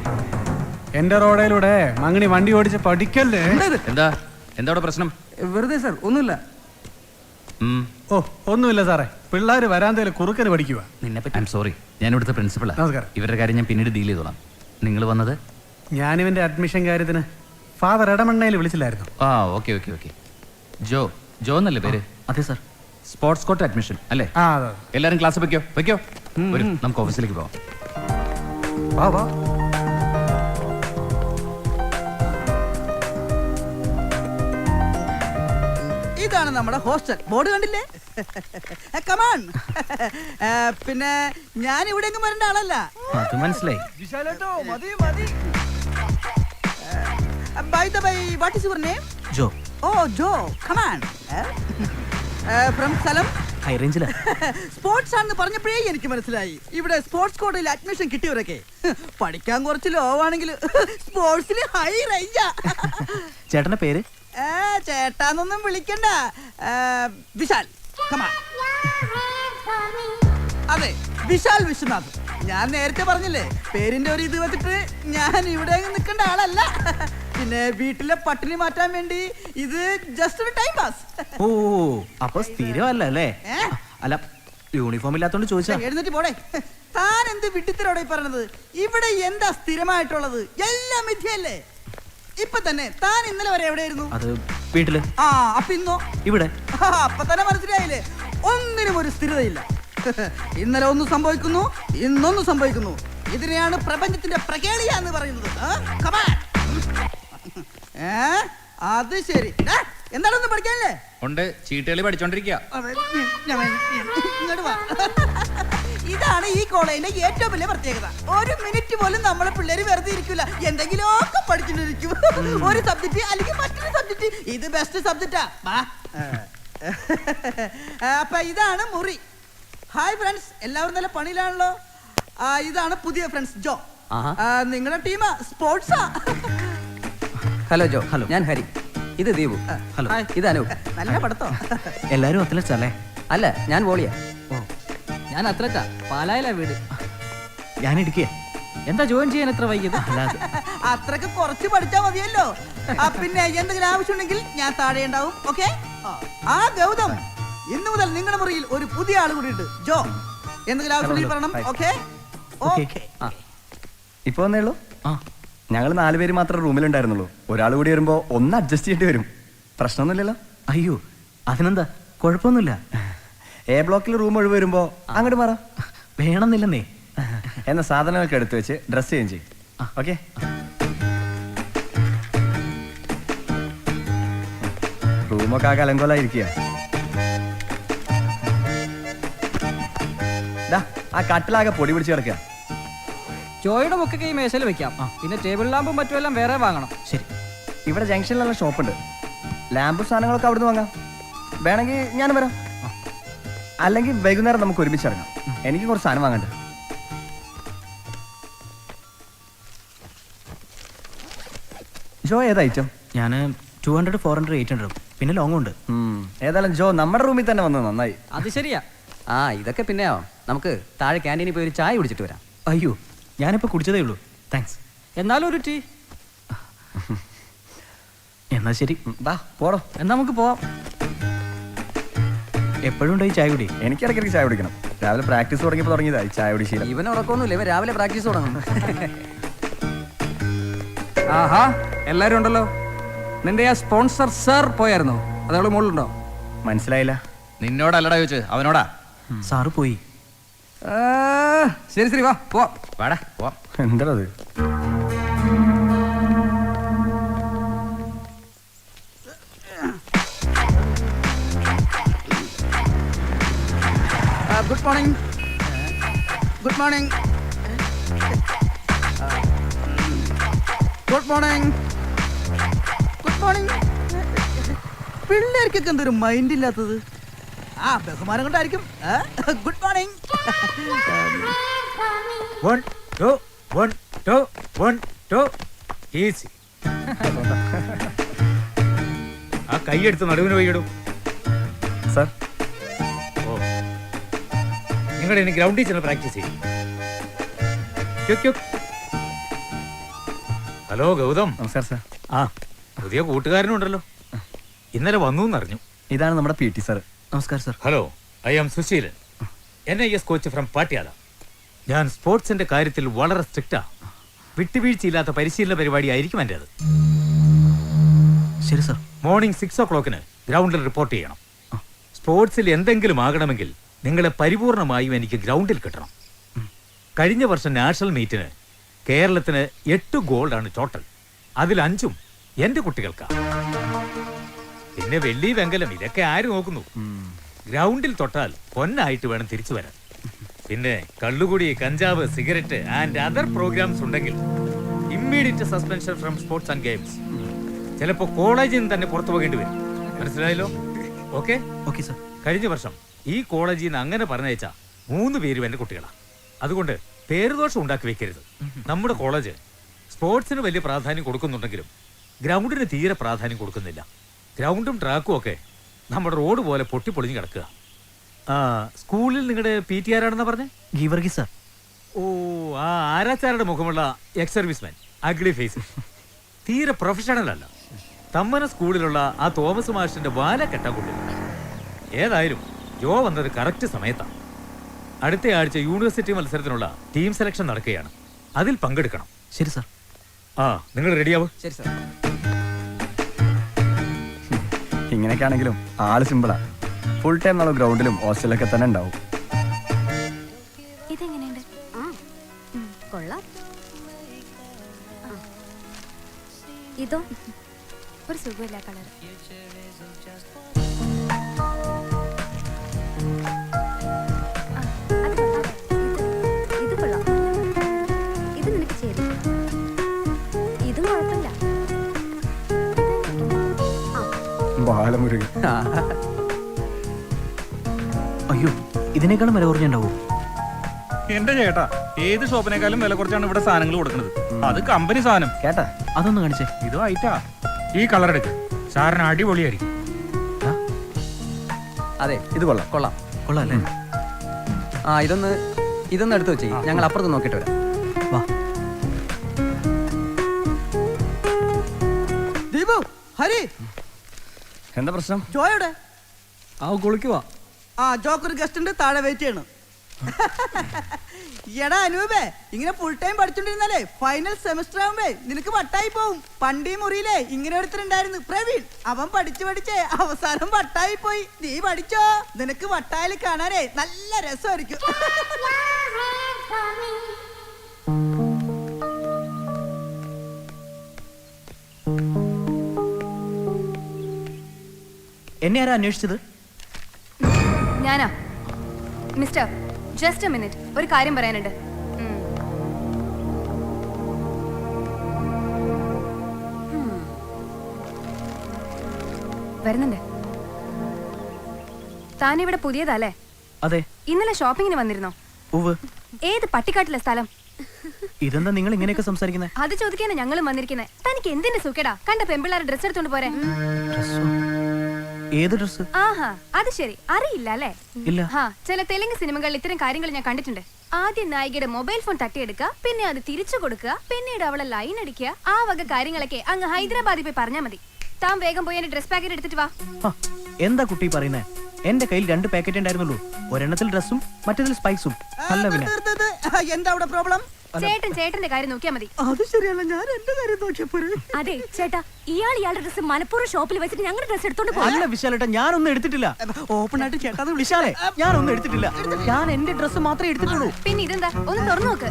എന്റെ റോഡിലൂടെ മങ്ങണി വണ്ടി ഓടിച്ച് പഠിക്കല്ലേ. എന്താ പ്രശ്നം? വെറുതെ സാർ, ഒന്നുമില്ല. ഓ, ഒന്നുമില്ല സാറേ. പിള്ളേര് വരാന്തയിൽ കുറുക്കന് പഠിക്കുക. സോറി, ഞാൻ ഇവിടുത്തെ പ്രിൻസിപ്പളാ. നമസ്കാരം. ഇവരുടെ കാര്യം ഞാൻ പിന്നീട് ഡീൽ ചെയ്തോളാം. നിങ്ങൾ വന്നത്? ഞാനിവന്റെ അഡ്മിഷൻ കാര്യത്തിന് ഫാദർ ഇടമണ്ണയിൽ വിളിച്ചില്ലായിരുന്നു. ആ, ഓക്കെ ഓക്കെ ഓക്കെ. ജോ എന്നല്ലേ പേര്? അതെ സാർ. സ്പോർട്സ് കോട്ട അഡ്മിഷൻ അല്ലേ? ആ, അതെ. എല്ലാരും ക്ലാസ് വെക്കോ. നമുക്ക് ഓഫീസിലേക്ക് പോവാം. വാ വാ. ഇതാണ് നമ്മുടെ ഹോസ്റ്റൽ. ബോർഡ് കണ്ടില്ലേ? കമാൺ. പിന്നെ ഞാൻ ഇവിടെ എങ്ങും വരേണ്ട ആളല്ല. അത് മനസ്സിലായി. By the way, what is your name? Joe. Oh, Joe. Come on. From സ്ഥലം? ഹൈ റേഞ്ചിലാ. സ്പോർട്സ് ആണെന്ന് പറഞ്ഞപ്പോഴേ എനിക്ക് മനസ്സിലായി. ഇവിടെ സ്പോർട്സ് കോട്ടയിൽ അഡ്മിഷൻ കിട്ടിയവരൊക്കെ പഠിക്കാൻ കുറച്ച് ലോ ആണെങ്കിൽ സ്പോർട്സിൽ ഹൈ റേഞ്ചാ. ചേട്ടന്റെ പേര്? ചേട്ടാന്നൊന്നും വിളിക്കണ്ട. വിശാൽ. Come on. അതെ, വിശാൽ വിശ്വനാഥ്. ഞാൻ നേരത്തെ പറഞ്ഞില്ലേ, പേരിന്റെ ഒരു ഇത് വെച്ചിട്ട് ഞാൻ ഇവിടെ നിൽക്കേണ്ട ആളല്ല. പിന്നെ വീട്ടിലെ പട്ടിണി മാറ്റാൻ വേണ്ടി ഇത് ജസ്റ്റ് ഒരു ടൈം പാസ്. ഓ, അപ്പൊ സ്ഥിരമല്ല അല്ലേ? അല്ല, യൂണിഫോം ഇല്ലാത്തോണ്ട് ചോദിച്ചാ. എഴുന്നേറ്റ് പോടെ. താൻ എന്ത് വിട്ടിത്തരോടെ പറഞ്ഞത്? ഇവിടെ എന്താ സ്ഥിരമായിട്ടുള്ളത്? എല്ലാം മിഥ്യയല്ലേ. ഇപ്പൊ തന്നെ താൻ ഇന്നലെ വരെ എവിടെയായിരുന്നു? അത് വീട്ടില്. ആ, അപ്പൊ ഇന്നോ? ഇവിടെ. അപ്പൊ തന്നെ മനസ്സിലായില്ലേ, ഒന്നിനും ഒരു സ്ഥിരതയില്ല. ഇന്നലെ ഒന്ന് സംഭവിക്കുന്നു, ഇന്നൊന്ന് സംഭവിക്കുന്നു. ഇതിനെയാണ് പ്രപഞ്ചത്തിന്റെ പ്രകേളിയ എന്ന് പറയുന്നത്. Come on. അത് ശരി. എന്താണെന്ന് പഠിക്കാനല്ലേ? ഉണ്ട്, ചീട്ടുകളി പഠിച്ചോണ്ടിരിക്കുക. ഇങ്ങോട്ട് വാ. ഇതാണ് ഈ കോളേജിന്റെ ഏറ്റവും വലിയ പ്രത്യേകത. ഒരു മിനിറ്റ് പോലും നമ്മളെ പിള്ളേര് വെറുതെ ഇരിക്കില്ല, എന്തെങ്കിലുമൊക്കെ പഠിച്ചിട്ടിരിക്കും. ഒരു സബ്ജക്ട് അല്ലെങ്കിൽ മറ്റൊരു സബ്ജക്ട്. ഇത് ബെസ്റ്റ് സബ്ജക്റ്റാ. അപ്പൊ ഇതാണ് മുറി. ഹായ് ഫ്രണ്ട്സ്, എല്ലാവരും നല്ല പണിയിലാണല്ലോ. ഇതാണ് പുതിയ ഫ്രണ്ട്സ് ജോ. നിങ്ങളുടെ ടീം സ്പോർട്സാ. ഹലോ ജോ. ഹലോ, ഞാൻ ഹരി. ഇത് ദീപു. ഹലോ, ഇത് അനൂപ്. നല്ല പടത്തോ. എല്ലാരും അത്ലറ്റ്സ് അല്ലേ? അല്ല, ഞാൻ വോളിയാ. ഞാൻ അത്ലറ്റാ. പാലായിലാ വീട്. ഞാൻ ഇടുക്കിയ. എന്താ ജോയിൻ ചെയ്യാൻ എത്ര വൈകിയത്? അത്രക്ക് കുറച്ച് പഠിച്ചാ മതിയല്ലോ. പിന്നെ എന്തെങ്കിലും ആവശ്യമുണ്ടെങ്കിൽ ഞാൻ താഴെ ഉണ്ടാവും. ഓക്കെ. ഗൗതം, ഇന്നു മുതൽ നിങ്ങളുടെ മുറിയിൽ ഒരു പുതിയ ആൾ കൂടി ഉണ്ട്, ജോ. എന്തെങ്കിലും ആവശ്യമുണ്ടെങ്കിൽ പറയണം. ഓക്കെ. ഇപ്പൊ വന്നേ ഉള്ളൂ. ഞങ്ങൾ 4 പേര് മാത്രമേ റൂമിലുണ്ടായിരുന്നുള്ളൂ. ഒരാൾ കൂടി വരുമ്പോ ഒന്ന് അഡ്ജസ്റ്റ് ചെയ്യേണ്ടി വരും. പ്രശ്നമൊന്നുമില്ലല്ലോ? അയ്യോ, അതിനെന്താ, കുഴപ്പമൊന്നുമില്ല. എ ബ്ലോക്കിൽ റൂം ഒഴിവ് വരുമ്പോ അങ്ങോട്ട് മാറാം. വേണമെന്നില്ലെന്നേ. എന്ന സാധനങ്ങളൊക്കെ എടുത്തു വെച്ച് ഡ്രസ് ചേഞ്ച് ചെയ്യും. ഓക്കെ. റൂമൊക്കെ ആകെ അലങ്കോലായിരിക്കുക. ആ കട്ടിലാകെ പൊടി പിടിച്ച് കിടക്കുക. ജോയുടെ ബുക്കൊക്കെ ഈ മേശയിൽ വെക്കാം. പിന്നെ ടേബിൾ ലാമ്പും മറ്റുമെല്ലാം വേറെ വാങ്ങണം. ശരി. ഇവിടെ ജംഗ്ഷനിലുള്ള ഷോപ്പുണ്ട്. ലാമ്പും സാധനങ്ങളൊക്കെ അവിടുന്ന് വാങ്ങാം. വേണമെങ്കിൽ ഞാൻ വരാം. അല്ലെങ്കിൽ വൈകുന്നേരം നമുക്ക് ഒരുമിച്ച് ഇറങ്ങാം. എനിക്ക് കുറച്ച് സാധനം വാങ്ങണ്ട. ജോ ഏത് ഐറ്റം? ഞാൻ 200, 400, 800 പിന്നെ ലോങ് ഉണ്ട്. ഏതായാലും ജോ നമ്മുടെ റൂമിൽ തന്നെ വന്നത് നന്നായി. അത് ശരിയാ. ഇതൊക്കെ പിന്നെയോ, നമുക്ക് താഴെ ക്യാൻറ്റീനിൽ പോയി ഒരു ചായ കുടിച്ചിട്ട് വരാം. അയ്യോ, ഞാനിപ്പോ കുടിച്ചതേ ഉള്ളൂ. താങ്ക്സ്. എന്നാലും ഒരു ടീ. എന്നാ ശരി, വാ പോടോ. എന്നാ നമുക്ക് പോവാം. എപ്പോഴും ഉണ്ടായി ചായ കുടി? എനിക്ക് ഇടയ്ക്കിടയ്ക്ക് ചായ കുടിക്കണം. രാവിലെ പ്രാക്ടീസ് തുടങ്ങിയപ്പോൾ തുടങ്ങിയതായി ചായ കുടി ശീലം. ഇവൻ ഉറക്കൊന്നുമില്ല, ഇവൻ രാവിലെ പ്രാക്ടീസ് തുടങ്ങും. ആഹാ, എല്ലാരും ഉണ്ടല്ലോ. നിന്റെ ആ സ്പോൺസർ സർ പോയായിരുന്നോ? അതവള് മുകളിലുണ്ടോ? മനസ്സിലായില്ല. നിന്നോടല്ലടാ ചോദിച്ചു, അവനോടാ. സാറ് പോയി. ശരി ശരി, വാ പോവാം. വാടാ പോവാം. എന്താ അത്? Good morning. Good morning. Good morning. Good morning. പിള്ളേർക്കൊക്കെ എന്തൊരു മൈൻഡ് ഇല്ലാത്തത്? ബഹുമാനം കൊണ്ടായിരിക്കും. Good morning. 1 2 1 2 1 2 ഈസി. ആ കൈയെടുത്ത് നടുവിന് വൈകിടും. സർ, നിങ്ങൾ ഇനി ഗ്രൗണ്ടിൽ ചെന്ന് പ്രാക്ടീസ് ചെയ്യും. ഹലോ ഗൗതം. നമസ്കാരം സർ. പുതിയ കൂട്ടുകാരനുണ്ടല്ലോ, ഇന്നലെ വന്നു എന്നറിഞ്ഞു. ഇതാണ് നമ്മുടെ PT സാർ. നമസ്കാരം sir. Hello, I am Susheelan, NIS coach from Patiala. ഞാൻ സ്പോർട്സിന്റെ കാര്യത്തിൽ വളരെ സ്ട്രിക്റ്റാ. വിട്ടുവീഴ്ചയില്ലാത്ത പരിശീലന പരിപാടി ആയിരിക്കും എൻ്റെത്. ശരി സർ. മോർണിംഗ് 6 o'clock ഗ്രൗണ്ടിൽ റിപ്പോർട്ട് ചെയ്യണം. സ്പോർട്സിൽ എന്തെങ്കിലും ആകണമെങ്കിൽ നിങ്ങളെ പരിപൂർണമായും എനിക്ക് ഗ്രൗണ്ടിൽ കിട്ടണം. കഴിഞ്ഞ വർഷം നാഷണൽ മീറ്റിന് കേരളത്തിന് 8 ഗോൾഡാണ് ടോട്ടൽ. അതിൽ 5 എന്റെ കുട്ടികൾക്കാ. പിന്നെ വെള്ളി, വെങ്കലം ഇതൊക്കെ ആര് നോക്കുന്നു? ഗ്രൗണ്ടിൽ തൊട്ടാൽ പൊന്നായിട്ട് വേണം തിരിച്ചു വരാൻ. പിന്നെ കള്ളുകുടി, കഞ്ചാവ്, സിഗരറ്റ് ആൻഡ് അതർ പ്രോഗ്രാംസ് ഉണ്ടെങ്കിൽ immediate suspension from sports and games. ചിലപ്പോൾ കോളേജിൽ നിന്ന് തന്നെ പുറത്തു പോകേണ്ടി വരും. മനസ്സിലായല്ലോ? Okay okay sir. കഴിഞ്ഞ വർഷം ഈ കോളേജിൽ നിന്ന് അങ്ങനെ പറഞ്ഞയച്ച 3 പേരും എന്റെ കുട്ടികളാണ്. അതുകൊണ്ട് പേരുദോഷം ഉണ്ടാക്കി വെക്കരുത്. നമ്മുടെ കോളേജ് സ്പോർട്സിന് വലിയ പ്രാധാന്യം കൊടുക്കുന്നുണ്ടെങ്കിലും ഗ്രൗണ്ടിന് തീരെ പ്രാധാന്യം കൊടുക്കുന്നില്ല. ഗ്രൗണ്ടും ട്രാക്കും ഒക്കെ നമ്മുടെ റോഡ് പോലെ പൊട്ടിപ്പൊളിഞ്ഞ് കിടക്കുക. സ്കൂളിൽ നിങ്ങളുടെ PT ആരാണെന്നാ പറഞ്ഞേ? ഗീവർഗീസ് സാർ. ഓ, ആ ആരാച്ചാരുടെ മുഖമുള്ള എക്സ് സർവീസ്മാൻ, അഗ്ലി ഫേസ്. തീരെ പ്രൊഫഷണൽ അല്ല. തമ്മന സ്കൂളിലുള്ള ആ തോമസ് മാഷിന്റെ വാല കെട്ടാൻ കൊള്ളില്ല. ഏതായാലും ജോ വന്നത് കറക്റ്റ് സമയത്താണ്. അടുത്ത ആഴ്ച യൂണിവേഴ്സിറ്റി മത്സരത്തിനുള്ള ടീം സെലക്ഷൻ നടക്കുകയാണ്. അതിൽ പങ്കെടുക്കണം. ശരി സാർ. നിങ്ങൾ റെഡിയാവും? ശരി സാർ. ഇങ്ങനെയൊക്കെ ആണെങ്കിലും ആള് സിമ്പിളാ. ഫുൾ ടൈം നമ്മൾ ഗ്രൗണ്ടിലും ഹോസ്റ്റലിലൊക്കെ തന്നെ ഉണ്ടാവും. ഇതെങ്ങനെയുണ്ട്? കൊള്ളാം. ഇതോ ഒരു സുഖമില്ല കളർ. ഇത് കൊള്ളാം. ഇത് നിനക്ക് ചേരും. ഇതും കുഴപ്പമില്ല. അയ്യോ ഇതിനേക്കാളും വില കുറഞ്ഞുണ്ടാവോ? എന്റെ ചേട്ടാ, ഏത് ഷോപ്പിനേക്കാളും വില കുറച്ചാണ് ഇവിടെ സാധനങ്ങൾ കൊടുക്കുന്നത്. അത് കമ്പനി സാധനം കേട്ടാ, അതൊന്ന് കാണിച്ചേ. ഇത് വൈറ്റാ. ഈ കളർ എടുക്ക്, സാറിന് അടിപൊളിയായിരിക്കും. അതെ, ഇത് കൊള്ളാം. കൊള്ളാം കൊള്ളാം അല്ലേ? ഇതൊന്ന് എടുത്തു വെച്ചേ, ഞങ്ങൾ അപ്പുറത്ത് നോക്കിട്ട് വരാം. വാ. ദീപു, ഹരി, എന്താ പ്രശ്നം? ജോയുടെ കുളിക്കുവാ. ജോക്കൊരു ഗസ്റ്റ് ഉണ്ട്, താഴെ വെയിറ്റ് ചെയ്യണം. എടാ അനൂപേ, ഇങ്ങനെ ഫുൾ ടൈം പഠിച്ചോണ്ടിരുന്നാലേ ഫൈനൽ സെമസ്റ്റർ ആവുമ്പേ നിനക്ക് വട്ടായി പോവും. പണ്ടീ മുറിയിലേ ഇങ്ങനെ ഒരുത്തരുണ്ടായിരുന്നു, പ്രവീൺ. അവൻ പഠിച്ചേ അവസാനം വട്ടായി പോയി. നീ പഠിച്ചോ, നിനക്ക് വട്ടായാലും കാണാനേ നല്ല രസമായിരിക്കും. എന്നെ ആരാ അന്വേഷിച്ചത്? ഞാനാ. മിസ്റ്റർ, ജസ്റ്റ് എ മിനിറ്റ്, ഒരു കാര്യം പറയാനുണ്ട്. വരുന്നുണ്ട്. താനിവിടെ പുതിയതല്ലേ? അതെ. ഇന്നലെ ഷോപ്പിങ്ങിന് വന്നിരുന്നോ? ഉവ്വ്. ഏത് പട്ടിക്കാട്ടിലെ സ്ഥലം? ഇതെന്താ നിങ്ങൾ ഇങ്ങനെയൊക്കെ സംസാരിക്കുന്നത്? അത് ചോദിക്കാനാ ഞങ്ങളും വന്നിരിക്കുന്നത്. തനിക്ക് എന്തിന്റെ സുഖേടാ കണ്ട പെമ്പിള്ളാരെ ഡ്രസ് എടുത്തോണ്ട് പോരെ? ഏത് ഡ്രസ്? ആഹാ, അത് ശരി, അറിയില്ല അല്ലേ? ഇല്ല. ചില തെലുങ്ക് സിനിമകളിൽ ഇത്തരം കാര്യങ്ങൾ ഞാൻ കണ്ടിട്ടുണ്ട്. ആദ്യം നായികയുടെ മൊബൈൽ ഫോൺ തട്ടിയെടുക്കുക, പിന്നെ അത് തിരിച്ചു കൊടുക്കുക, പിന്നീട് അവളെ ലൈൻ അടിക്കുക. ആ വക കാര്യങ്ങളൊക്കെ അങ്ങ് ഹൈദരാബാദിൽ പോയി പറഞ്ഞാൽ മതി. താൻ വേഗം പോയി എന്റെ ഡ്രസ് പാക്കറ്റ് എടുത്തിട്ട് വാ. എന്താ കുട്ടി പറയുന്നേ? എന്റെ കയ്യിൽ 2 പാക്കറ്റ് ഉണ്ടായിരുന്നുള്ളൂ. ഒരെണ്ണത്തിൽ ഡ്രസ്സും മറ്റേതിൽ സ്പൈസും. അല്ല പിന്നെ എന്താ അവിടെ പ്രോബ്ലം? ചേട്ടന്റെ കാര്യം നോക്കിയാ മതി. അത് ശരിയല്ല, ഞാൻ എന്റെ കാര്യം നോക്കിയപ്പോഴേ. അതെ ചേട്ടാ, ഇയാളുടെ ഡ്രസ് മനപ്പൂർവ്വം ഷോപ്പിൽ വെച്ചിട്ട് ഞങ്ങളുടെ ഡ്രസ് എടുത്തോണ്ട് പോയി. അല്ല വിശാലേട്ടാ, ഞാനൊന്നും എടുത്തിട്ടില്ല. ഓപ്പൺ ആയിട്ട് ചേട്ടാ വിശാലേ, ഞാനൊന്നും എടുത്തിട്ടില്ല. ഞാൻ എന്റെ ഡ്രസ് മാത്രമേ എടുത്തിട്ടുള്ളൂ. പിന്നെ ഇതെന്താ, ഒന്ന് തുറന്നു നോക്ക്.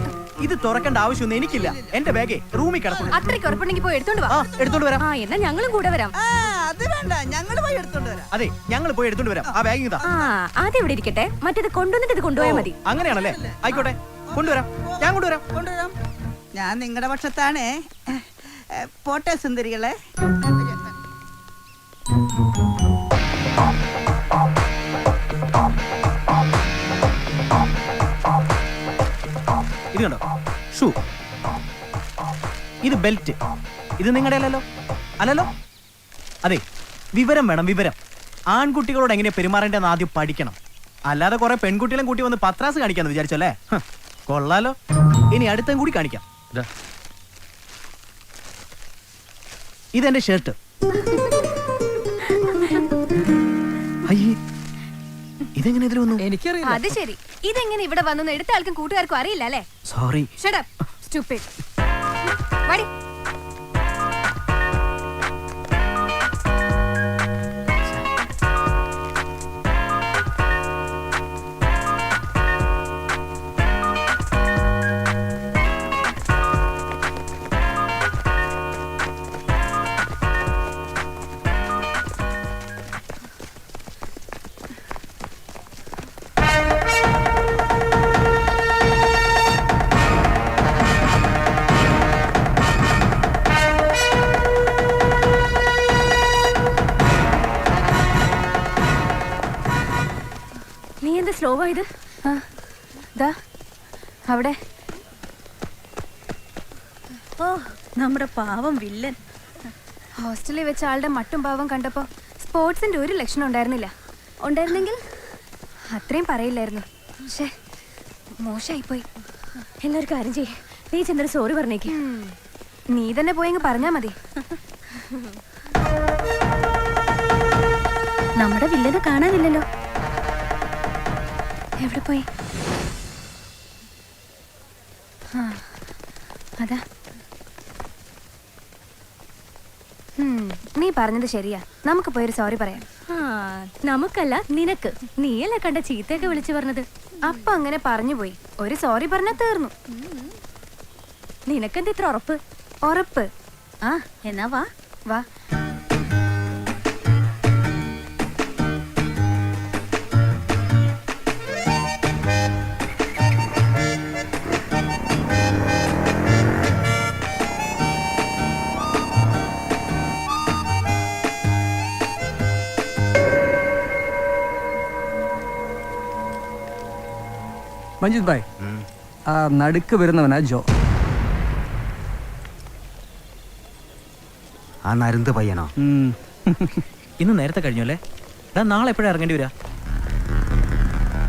ഇത് തുറക്കേണ്ട ആവശ്യമൊന്നും എനിക്കില്ല. എന്റെ ബാഗേ റൂമിൽ കിടക്കുന്നു. അത്രയ്ക്ക് ഉറപ്പുണ്ടെങ്കിൽ പോയി എടുത്തോണ്ട് വാ. എടുത്തോണ്ട് വരാം. എന്നാ ഞങ്ങളും കൂടെ വരാം. അത് വേണ്ട, ഞങ്ങൾ പോയി എടുത്തോണ്ട് വരാം. അതെ, ഞങ്ങൾ പോയി എടുത്തോണ്ട് വരാം. ആ ബാഗ് ഇതാ. അതെവിടെ ഇരിക്കട്ടെ, മറ്റേത് കൊണ്ടുവന്നിട്ട് ഇത് കൊണ്ടുപോയാൽ മതി. അങ്ങനെയാണല്ലേ? ആയിക്കോട്ടെ, കൊണ്ടുവരാം. ഞാൻ കൊണ്ടുവരാം. ഞാൻ നിങ്ങളുടെ പക്ഷത്താണേ. പോട്ടെ സുന്ദരികളെ. ഇത് കണ്ടോ, ഷൂ. ഇത് ബെൽറ്റ്. ഇത് നിങ്ങളുടെ അല്ലല്ലോ? അതെ, വിവരം വേണം, വിവരം. ആൺകുട്ടികളോട് എങ്ങനെയാ പെരുമാറേണ്ടതെന്ന് ആദ്യം പഠിക്കണം. അല്ലാതെ കുറെ പെൺകുട്ടികളും കൂട്ടി വന്ന് പത്രാസ് കാണിക്കാന്ന് വിചാരിച്ചല്ലേ? കൊള്ളാലോ. ഇനി അടുത്തും കൂടി കാണിക്കാം. ഇതെന്റെ ഷർട്ട്. അയ്യേ, ഇതെങ്ങനെ ഇതിൽ വന്നു? എനിക്കറിയില്ല. അത് ശരി, ഇതെങ്ങനെ ഇവിടെ വന്നു എടുത്ത ആൾക്കും കൂട്ടുകാർക്കും അറിയില്ല അല്ലേ? സോറി. Shut up, stupid. വാടി. സ്ലോ ആയത് അവിടെ. ഓ, നമ്മുടെ പാവം വില്ലൻ. ഹോസ്റ്റലിൽ വെച്ച ആളുടെ മട്ടും പാവം കണ്ടപ്പോ സ്പോർട്സിന്റെ ഒരു ലക്ഷണം ഉണ്ടായിരുന്നില്ല. ഉണ്ടായിരുന്നെങ്കിൽ അത്രയും പറയില്ലായിരുന്നു. പക്ഷേ മോശമായിപ്പോയി. എല്ലാവരും കാര്യം ചെയ്യേ, നീ ചെന്നൊരു സോറി പറഞ്ഞേക്ക്. നീ തന്നെ പോയെങ്കിൽ പറഞ്ഞാ മതി. നമ്മുടെ വില്ലനെ കാണാനില്ലല്ലോ. എവിടെ പോയി? അതാ. നീ പറഞ്ഞത് ശരിയാ, നമുക്ക് പോയൊരു സോറി പറയാം. നമുക്കല്ല, നിനക്ക്. നീയല്ലേ കണ്ട ചീത്തയൊക്കെ വിളിച്ചു പറഞ്ഞത്. അപ്പൊ അങ്ങനെ പറഞ്ഞു പോയി. ഒരു സോറി പറഞ്ഞാ തീർന്നു. നിനക്കെന്ത് ഇത്ര ഉറപ്പ്? ഉറപ്പ്? ആ എന്നാ വാ വാ. മഞ്ജിത് ഭായ്, ആ നടുക്ക് വരുന്നവനാ ജോ. ആ നരുന്ത് പയ്യനോ? ഇന്ന് നേരത്തെ കഴിഞ്ഞു അല്ലേ? എടാ നാളെ എപ്പോഴാ ഇറങ്ങേണ്ടി വരാ?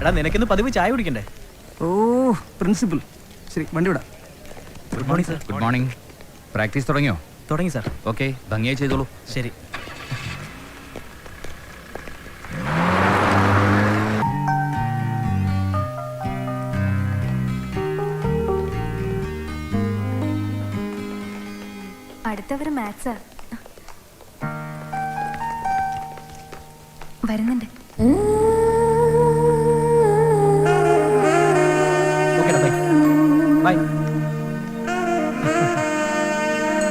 എടാ നിനക്കിന്ന് പതിവ് ചായ കുടിക്കണ്ടേ? ഓ പ്രിൻസിപ്പൽ, ശരി വണ്ടി വിടാം. Good morning sir. Good morning. Practice തുടങ്ങിയോ? തുടങ്ങി സാർ. ഓക്കെ, ഭംഗിയായി ചെയ്തോളൂ. ശരി. അടുത്തവര് മാത്സാ. വരുന്നുണ്ട്.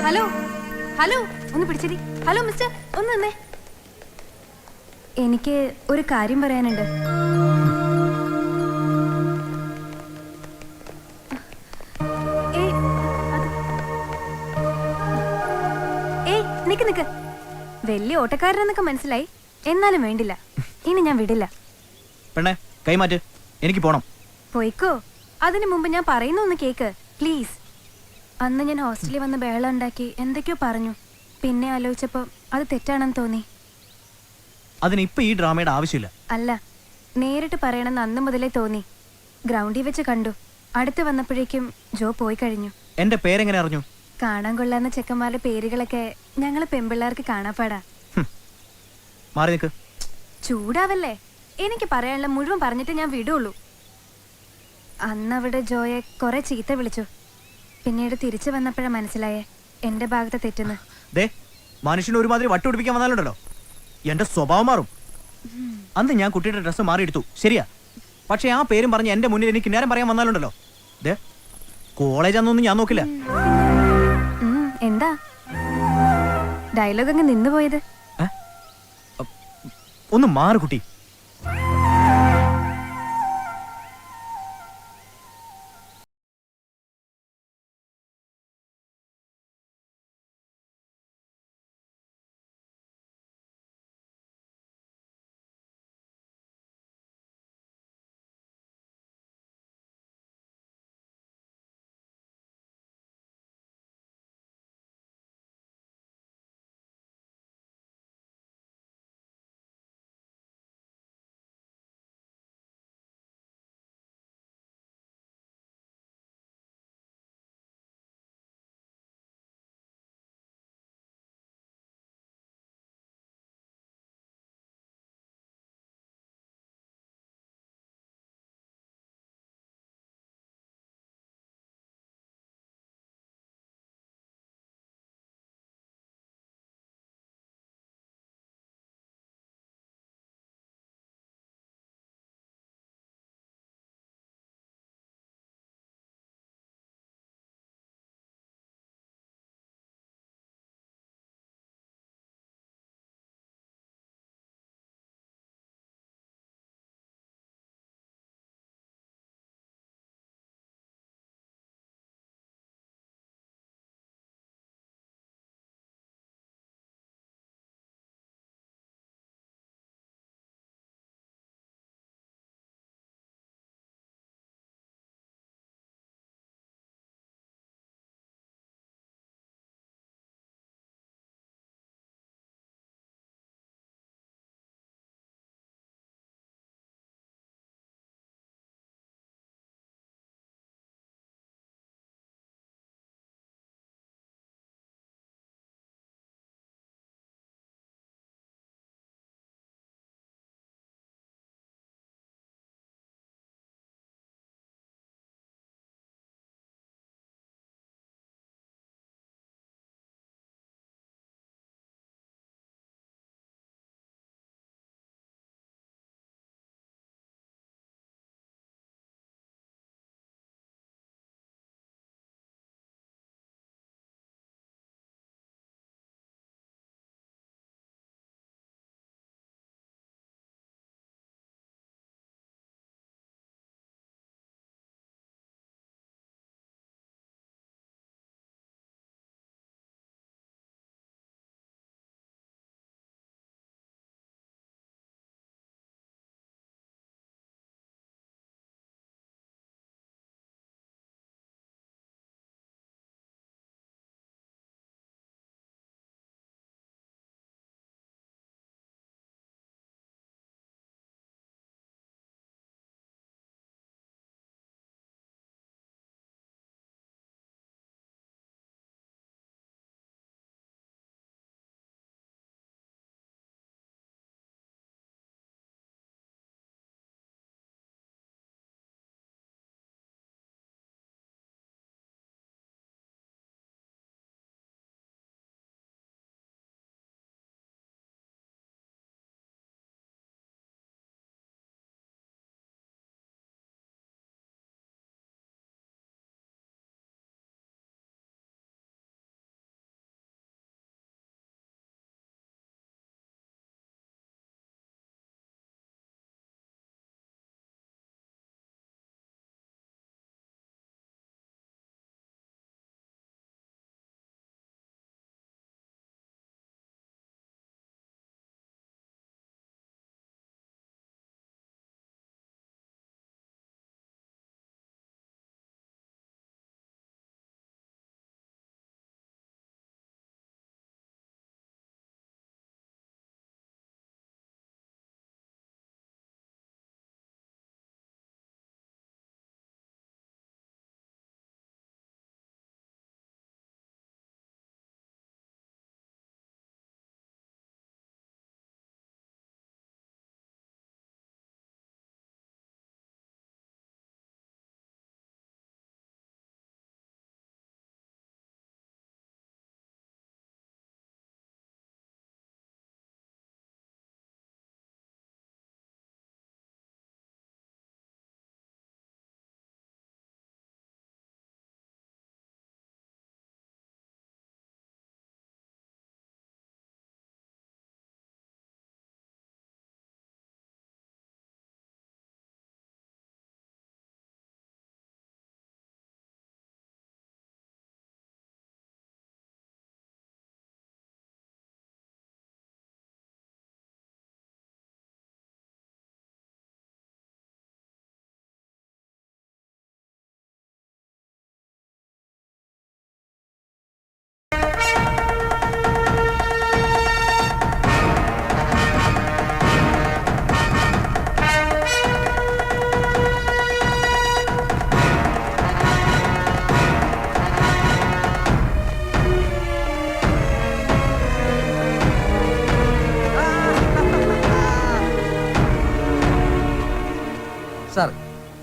ഹലോ ഹലോ, ഒന്ന് പിടിച്ചതി. ഹലോ മിസ്റ്റർ, ഒന്ന് നിന്നേ. എനിക്ക് ഒരു കാര്യം പറയാനുണ്ട്. നിക്ക് വലിയ ഓട്ടക്കാരനെന്നൊക്കെ മനസ്സിലായി, എന്നാലും വേണ്ടില്ല, ഇനി ഞാൻ വിടില്ല. പെണ്ണെ കൈമാറ്റ്, എനിക്ക് പോണം. പോയിക്കോ. അതിനു മുമ്പ് ഞാൻ പറയുന്ന ഒന്ന് കേക്ക് പ്ലീസ്. അന്ന് ഞാൻ ഹോസ്റ്റലിൽ വന്ന് ബഹളം ഉണ്ടാക്കി എന്തൊക്കെയോ പറഞ്ഞു. പിന്നെ ആലോചിച്ചപ്പോ അത് തെറ്റാണെന്ന് തോന്നി. അതിനിപ്പോ ഈ ഡ്രാമയുടെ ആവശ്യമില്ല. അല്ല, നേരിട്ട് പറയണമെന്ന് അന്ന് മുതലേ തോന്നി. ഗ്രൗണ്ടിൽ വെച്ച് കണ്ടു. അടുത്ത് വന്നപ്പോഴേക്കും ജോ പോയി കഴിഞ്ഞു. എന്റെ പേരെങ്ങനെ അറിഞ്ഞു? കാണാൻ കൊള്ളാവുന്ന ചെക്കന്മാരുടെ പേരുകളൊക്കെ ഞങ്ങള് പെമ്പിള്ളേർക്ക് കാണാപ്പാടാ. മാറി നിൽക്ക്. ചൂടാവല്ലേ, എനിക്ക് പറയാനുള്ള മുഴുവൻ പറഞ്ഞിട്ട് ഞാൻ വിടുള്ളൂ. അന്ന് അവിടെ ജോയെ കുറെ ചീത്ത വിളിച്ചു. പിന്നീട് തിരിച്ചു വന്നപ്പോഴാ മനസ്സിലായേ എന്റെ ഭാഗത്ത് തെറ്റുന്നു. ദേ, മനുഷ്യനെ ഒരുമാതിരി വട്ടുപിടിപ്പിക്കാൻ വന്നാലുണ്ടല്ലോ എന്റെ സ്വഭാവം മാറും. അന്ന് ഞാൻ കുട്ടിയുടെ ഡ്രസ്സ് മാറിയെടുത്തു, ശരിയാ. പക്ഷെ ആ പേരും പറഞ്ഞ് എന്റെ മുന്നിൽ എനിക്ക് നേരം പറയാൻ വന്നാലുണ്ടല്ലോ, ദേ കോളേജ് അന്നൊന്നും ഞാൻ നോക്കില്ല. എന്താ ഡയലോഗ് അങ്ങ് നിന്നു പോയത്? ഒന്ന് മാറു കുട്ടി.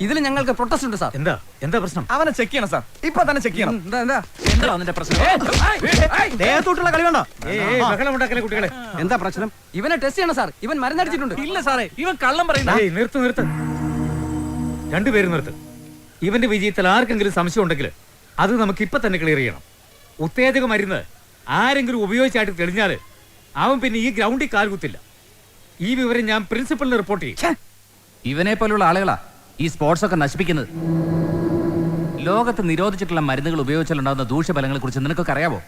ഇതിൽ ഞങ്ങൾക്ക് പ്രൊട്ടസ്റ്റ് ഉണ്ട് സാർ. എന്താ പ്രശ്നം? അവനെ ചെക്ക് ചെയ്യണം സാർ, ഇപ്പൊ തന്നെ ചെക്ക് ചെയ്യണം. എന്താ അതിന്റെ പ്രശ്നം? ദേഹത്തോട്ടുള്ള കളി വേണ്ട. ബഹളം ഉണ്ടാക്കല്ലേ കുട്ടികളെ. എന്താ പ്രശ്നം? ഇവനെ ടെസ്റ്റ് ചെയ്യണം സാർ. ഇവൻ മരുന്നടിച്ചിട്ടുണ്ട്. ഇല്ല സാറേ, ഇവൻ കള്ളം പറയുന്ന. നിർത്ത്. രണ്ടുപേരും നിർത്ത്. ഇവന്റെ വിജയത്തിൽ ആർക്കെങ്കിലും സംശയം ഉണ്ടെങ്കിൽ അത് നമുക്ക് ഇപ്പൊ തന്നെ ക്ലിയർ ചെയ്യണം. ഉത്തേജക മരുന്ന് ആരെങ്കിലും ഉപയോഗിച്ചായിട്ട് തെളിഞ്ഞാൽ അവൻ പിന്നെ ഈ ഗ്രൗണ്ടിൽ കാൽകുത്തില്ല. ഈ വിവരം ഞാൻ പ്രിൻസിപ്പലിന് റിപ്പോർട്ട് ചെയ്യും. ഇവനെ പോലുള്ള ആളുകളാ ഈ സ്പോർട്സ് ഒക്കെ നശിപ്പിക്കുന്നത്. ലോകത്ത് നിരോധിച്ചിട്ടുള്ള മരുന്നുകൾ ഉപയോഗിച്ചാലുണ്ടാകുന്ന ദൂഷ്യഫലങ്ങളെ കുറിച്ച് നിനക്കൊക്കെ അറിയാവോ?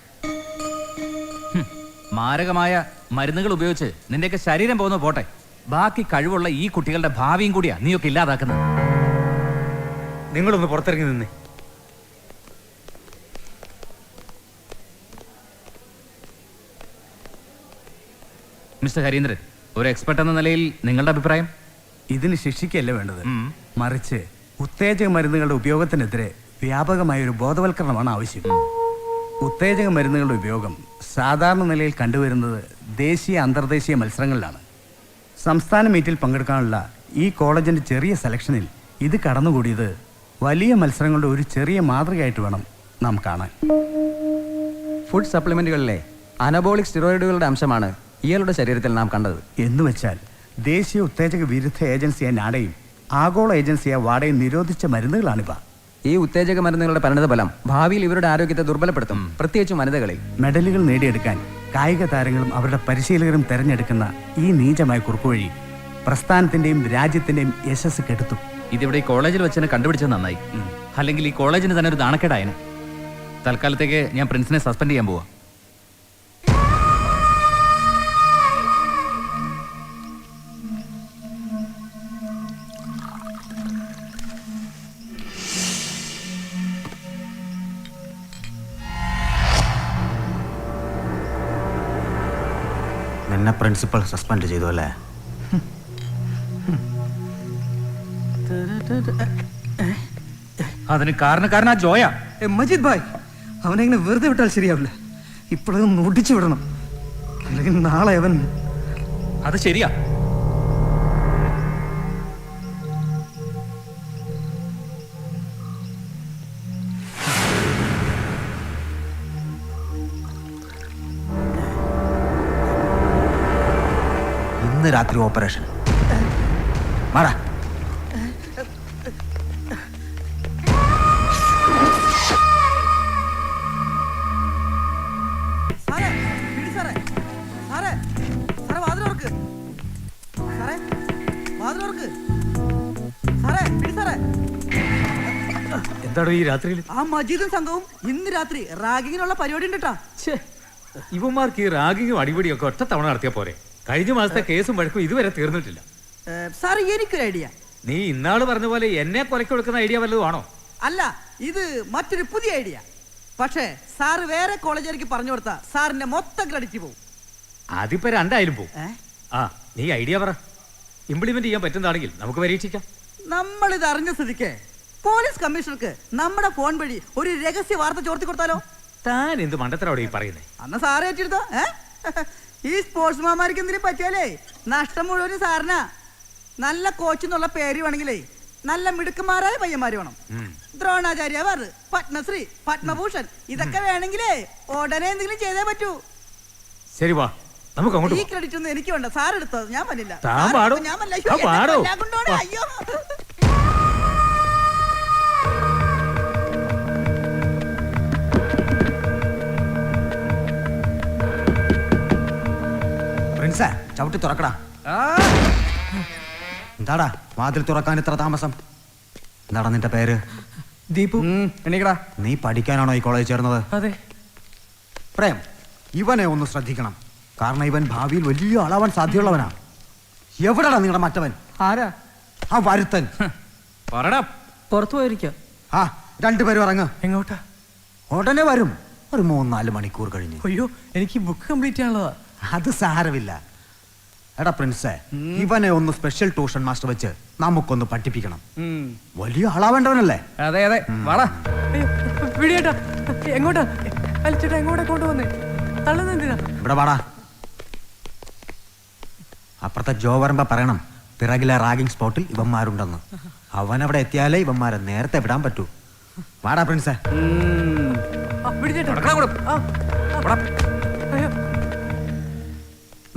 മാരകമായ മരുന്നുകൾ ഉപയോഗിച്ച് നിന്റെയൊക്കെ ശരീരം പോകുന്ന പോട്ടെ, ബാക്കി കഴിവുള്ള ഈ കുട്ടികളുടെ ഭാവിയും കൂടിയാ നീയൊക്കെ ഇല്ലാതാക്കുന്നത്. നിങ്ങളൊന്ന് പുറത്തിറങ്ങി നിന്നേ. മിസ്റ്റർ ഹരീന്ദ്രൻ, ഒരു എക്സ്പെർട്ട് എന്ന നിലയിൽ നിങ്ങളുടെ അഭിപ്രായം? ഇതിന് ശിക്ഷിക്കല്ല വേണ്ടത്, മറിച്ച് ഉത്തേജക മരുന്നുകളുടെ ഉപയോഗത്തിനെതിരെ വ്യാപകമായ ഒരു ബോധവൽക്കരണമാണ് ആവശ്യം. ഉത്തേജക മരുന്നുകളുടെ ഉപയോഗം സാധാരണ നിലയിൽ കണ്ടുവരുന്നത് ദേശീയ അന്തർദേശീയ മത്സരങ്ങളിലാണ്. സംസ്ഥാന മീറ്റിൽ പങ്കെടുക്കാനുള്ള ഈ കോളേജിന്റെ ചെറിയ സെലക്ഷനിൽ ഇത് കടന്നുകൂടിയത് വലിയ മത്സരങ്ങളുടെ ഒരു ചെറിയ മാതൃകയായിട്ട് വേണം നാം കാണാൻ. ഫുഡ് സപ്ലിമെന്റുകളിലെ അനബോളിക് സ്റ്റിറോയിഡുകളുടെ അംശമാണ് ഇയാളുടെ ശരീരത്തിൽ നാം കണ്ടത്. എന്നുവെച്ചാൽ ദേശീയ ഉത്തേജക വിരുദ്ധ ഏജൻസിയായ നാഡയും ആഗോള ഏജൻസിയായ വാഡയും നിരോധിച്ച മരുന്നുകളാണിവ. ഈ ഉത്തേജക മരുന്നുകളുടെ പരിണതഫലം ഭാവിയിൽ ഇവരുടെ ആരോഗ്യത്തെ ദുർബലപ്പെടുത്തും, പ്രത്യേകിച്ചും വനിതകളിൽ. മെഡലുകൾ നേടിയെടുക്കാൻ കായിക താരങ്ങളും അവരുടെ പരിശീലകരും തെരഞ്ഞെടുക്കുന്ന ഈ നീചമായ കുറുക്കുവഴി പ്രസ്ഥാനത്തിന്റെയും രാജ്യത്തിന്റെയും യശസ് കെടുത്തും. ഇതിവിടെ ഈ കോളേജിൽ വെച്ച് കണ്ടുപിടിച്ചത് നന്നായി. അല്ലെങ്കിൽ ഈ കോളേജിന് തന്നെ ഒരു നാണക്കേടായനെ. തൽക്കാലത്തേക്ക് ഞാൻ പ്രിൻസിനെ സസ്പെൻഡ് ചെയ്യാൻ പോവാ. നിന്നെ പ്രിൻസിപ്പൽ സസ്പെൻഡ് ചെയ്തു അല്ലേ? അതിന് കാരണക്കാരനാ ജോയ. മജീദ് ഭായ്, അവനെങ്ങനെ വെറുതെ വിട്ടാൽ ശരിയാവില്ല. ഇപ്പോഴൊന്നും ഒടിച്ചു വിടണം, അല്ലെങ്കിൽ നാളെ അവൻ. അത് ശരിയാ. ഇന്ന് രാത്രി ഓപ്പറേഷൻ. മാറാ. എന്താണോ ഈ രാത്രിയിൽ? ആ മജീദും സംഘവും ഇന്ന് രാത്രി റാഗിങ്ങിനുള്ള പരിപാടി ഉണ്ട് കേട്ടാ. ഇവന്മാർക്ക് ഈ റാഗിങ്ങും അടിപൊളിയൊക്കെ ഒറ്റ തവണ നടത്തിയാ പോരെ? കഴിഞ്ഞ മാസത്തെ കേസും വഴക്കും ഇതുവരെ തീർന്നിട്ടില്ല. സാറ് എനിക്കൊരു ഐഡിയ. നീ ഇന്നാള് പറഞ്ഞ പോലെ എന്നെ കൊലക്കി കൊടുക്കുന്ന ഐഡിയ വല്ലതും ആണോ? അല്ല, ഇത് മറ്റൊരു പുതിയ ഐഡിയ. പക്ഷേ സാറ് വേറെ കോളേജിലേക്ക് പറഞ്ഞു കൊടുത്താ സാറിന്റെ മൊത്തം ക്രെഡിറ്റ് പോകും. അതിപ്പോ രണ്ടായാലും പോകും. ആ, നീ ഐഡിയ പറ. ഇംപ്ലിമെന്റ് ചെയ്യാൻ പറ്റുന്നതാണെങ്കിൽ നമുക്ക് പരീക്ഷിക്കാം. നമ്മളിത് അറിഞ്ഞ സ്ഥിതിക്ക് പോലീസ് കമ്മീഷണർക്ക് നമ്മുടെ ഫോൺ വഴി ഒരു രഹസ്യ വാർത്ത ചോർത്തി കൊടുത്താലോ? താൻ എന്ത് മണ്ടത്തരോടെ ഈ പറയുന്നേ? അന്ന് സാറ് ഏറ്റെടുത്തോ? ഈ സ്പോർട്സ് മാമാർക്ക് എന്തിനും പറ്റിയാലേ നഷ്ടം മുഴുവനും സാറിനാ. നല്ല കോച്ച് എന്നുള്ള പേര് വേണമെങ്കിലേ നല്ല മിടുക്കന്മാരായ പയ്യന്മാര് വേണം. ദ്രോണാചാര്യ അവാർഡ്, പത്മശ്രീ, പത്മഭൂഷൺ ഇതൊക്കെ വേണമെങ്കിലേ ഉടനെ എന്തെങ്കിലും ചെയ്തേ പറ്റൂ. ശരി, വാ നമുക്ക് അങ്ങോട്ട്. ഈ ക്രെഡിറ്റ് ഒന്നും എനിക്ക് വേണ്ട, സാർ എടുത്തോ, ഞാൻ പറ്റില്ല. ഞാൻ അയ്യോ, പ്രിൻസേ, ചവിട്ടി തുറക്കടാ. എന്താടാ വാതിൽ തുറക്കാൻ ഇത്ര താമസം? എന്താടാ നിന്റെ പേര്? ദീപു. എണീക്കടാ. നീ പഠിക്കാനാണോ ഈ കോളേജ് ചേർന്നത്? അതെ. പ്രേം, ഇവനെ ഒന്ന് ശ്രദ്ധിക്കണം. കാരണം ഇവൻ ഭാവിയിൽ വലിയ ആളാവാൻ സാധ്യതയുള്ളവനാ. എവിടെടാ നിങ്ങളുടെ മറ്റവൻ? ആരാ? ആ വരുത്തൻ. പുറത്തു പോയിരിക്കാം. ആ, രണ്ടുപേരും ഇറങ്ങ. എങ്ങോട്ടാ? ഉടനെ വരും, ഒരു 3-4 മണിക്കൂർ കഴിഞ്ഞ്. അയ്യോ, എനിക്ക് ബുക്ക് കംപ്ലീറ്റ് ചെയ്യാനുള്ളതാ. അത് സാരമില്ല. എടാ പ്രിൻസേ, ഇവനെ ഒന്ന് സ്പെഷ്യൽ ട്യൂഷൻ മാസ്റ്റർ വെച്ച് നമുക്കൊന്ന് പഠിപ്പിക്കണം. വലിയ ആളാവേണ്ടവനല്ലേ? അതെ അതെ, വാടാ. എങ്ങോട്ടാ? അലിച്ചേട്ടാ, എങ്ങോട്ടാ കൊണ്ടുവന്നേ? തള്ളുന്നെന്തിനാ? ഇവിടെ വാടാ. അപ്പുറത്തെ ജോ വരുമ്പോ പറയണം പിറകിലെ റാഗിംഗ് സ്പോട്ടിൽ ഇവന്മാരുണ്ടെന്ന്. അവൻ അവിടെ എത്തിയാലേ ഇവന്മാരെ നേരത്തെ വിടാൻ പറ്റൂ. വാടാ പ്രിൻസേ.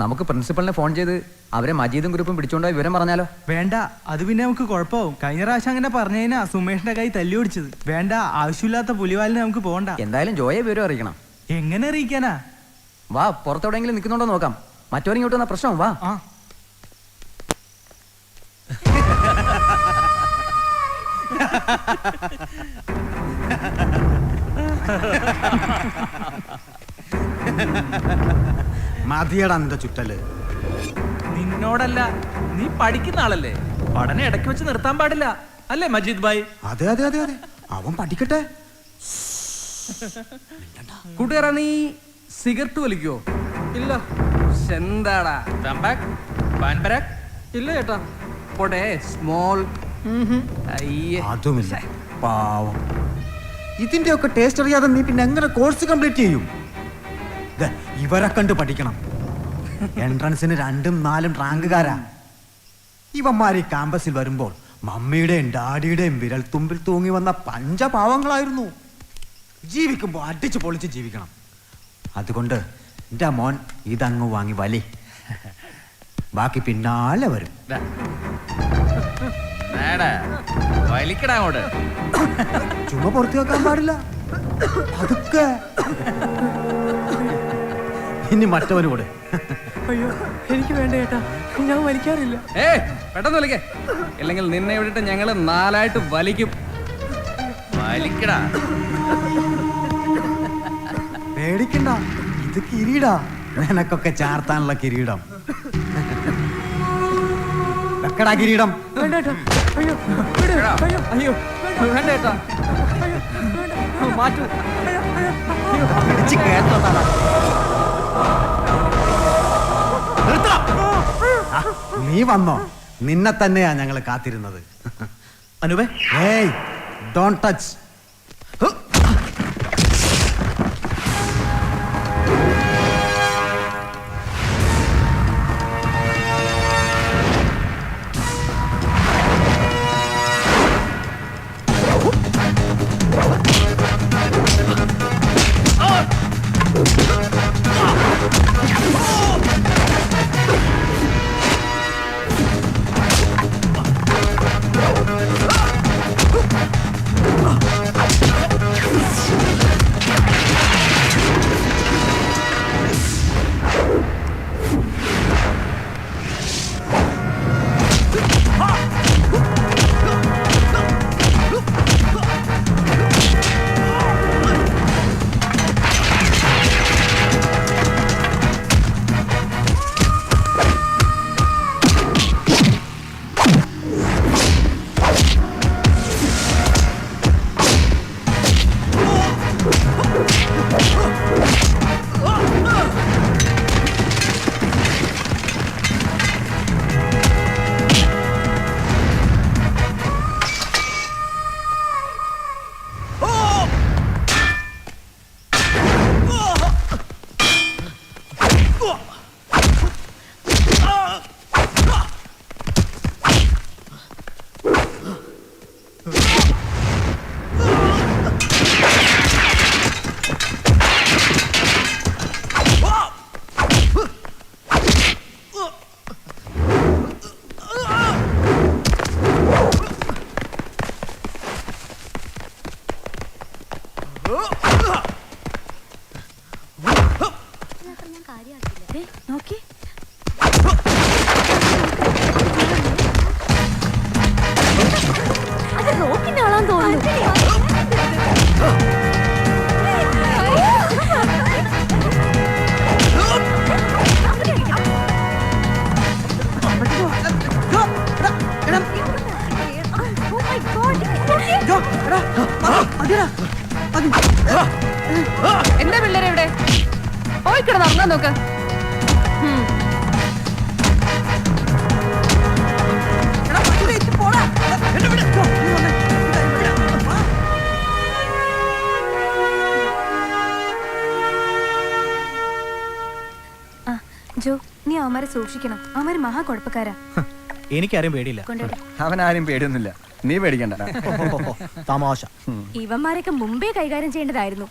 നമുക്ക് പ്രിൻസിപ്പലിനെ ഫോൺ ചെയ്ത് അവരെ മജീദും ഗ്രൂപ്പും പിടിച്ചോണ്ടോ വിവരം പറഞ്ഞാലോ? വേണ്ട, അത് പിന്നെ നമുക്ക് കുഴപ്പമാവും. കഴിഞ്ഞ പ്രാവശ്യം അങ്ങനെ പറഞ്ഞതിനാ സുമേഷിന്റെ കൈ തല്ലി ഓടിച്ചത്. വേണ്ട, ആവശ്യമില്ലാത്ത പുലിവാലിന് നമുക്ക് പോകണ്ട. എന്തായാലും ജോയെ വിവരം അറിയിക്കണം. എങ്ങനെ അറിയിക്കാനാ? വാ, പുറത്തെവിടെയെങ്കിലും നിൽക്കുന്നുണ്ടോ നോക്കാം. മറ്റവരിങ്ങോട്ട് വന്ന പ്രശ്നം. വാ. മതിയടാ നിന്റെ ചുറ്റല്. നിന്നോടല്ല, നീ പഠിക്കുന്ന ആളല്ലേ. പഠനം ഇടയ്ക്ക് വെച്ച് നിർത്താൻ പാടില്ല അല്ലേ മജീദ് ഭായ്? അതെ അതെ അതെ അതെ, അവൻ പഠിക്കട്ടെ. കൂട്ടുകാരാ, നീ സിഗരറ്റ് വലിക്കോ? ഇല്ല. എന്താടാ ഇല്ല ചേട്ടാ. പോട്ടെ, സ്മോൾ. അതുമില്ല, പാവം. ഇതിന്റെ ഒക്കെ ടേസ്റ്റ് അറിയാതെ നീ പിന്നെ എങ്ങനെ കോഴ്സ് കംപ്ലീറ്റ് ചെയ്യും? ഇവരെ കണ്ട് പഠിക്കണം. എൻട്രൻസിന് 2ഉം 4ഉം റാങ്കുകാരാ ഇവന്മാർ. ഈ ക്യാമ്പസിൽ വരുമ്പോൾ മമ്മിയുടെയും ഡാഡിയുടെയും വിരൽ തുമ്പിൽ തൂങ്ങി വന്ന പഞ്ചപാവങ്ങളായിരുന്നു. ജീവിക്കുമ്പോൾ അടിച്ചു പൊളിച്ച് ജീവിക്കണം. അതുകൊണ്ട് എൻ്റെ മോൻ ഇതങ്ങ് വാങ്ങി വലി, ബാക്കി പിന്നാലെ വരും. ചുമ പുറത്തു വെക്കാൻ പാടില്ല, അതൊക്കെ. ഇനി മറ്റവനോട്. അയ്യോ, എനിക്ക് വേണ്ട ചേട്ടാ, ഞാൻ വലിക്കാറില്ല. പെട്ടെന്ന് വലിക്കേ, അല്ലെങ്കിൽ നിന്നെ വിട്ടിട്ട് ഞങ്ങള് 4ആയിട്ട് വലിക്കും. വലിക്കടാ. പേടിക്കണ്ട, ഇത് കിരീടാ. നിനക്കൊക്കെ ചാർത്താനുള്ള കിരീടം. വെക്കടാ കിരീടം. വേണ്ട ചേട്ടാ. അയ്യോ, അയ്യോ, അയ്യോ, വേണ്ട ചേട്ടാ. മാറ്റൂ. നീ വന്നോ? നിന്നെ തന്നെയാ ഞങ്ങൾ കാത്തിരുന്നത്. അനുവേ, ഏയ്, ഡോണ്ട് ടച്ച്. നോക്കി. അത് റോക്കിന്റെ ആളാന്ന് തോന്നുന്നു. എന്താ പിള്ളേരെ ഇവിടെ പോയിക്കിട നടന്നാ നോക്ക്. ജോ, നീ അവന്മാരെ സൂക്ഷിക്കണം. അവന്മാര് മഹാ കുഴപ്പക്കാരാ. എനിക്കാരും പേടിയില്ല. അവനാരും പേടിയൊന്നുമില്ല. നീ പേടിക്കണ്ട. തമാശ. ഇവന്മാരൊക്കെ മുമ്പേ കൈകാര്യം ചെയ്യേണ്ടതായിരുന്നു.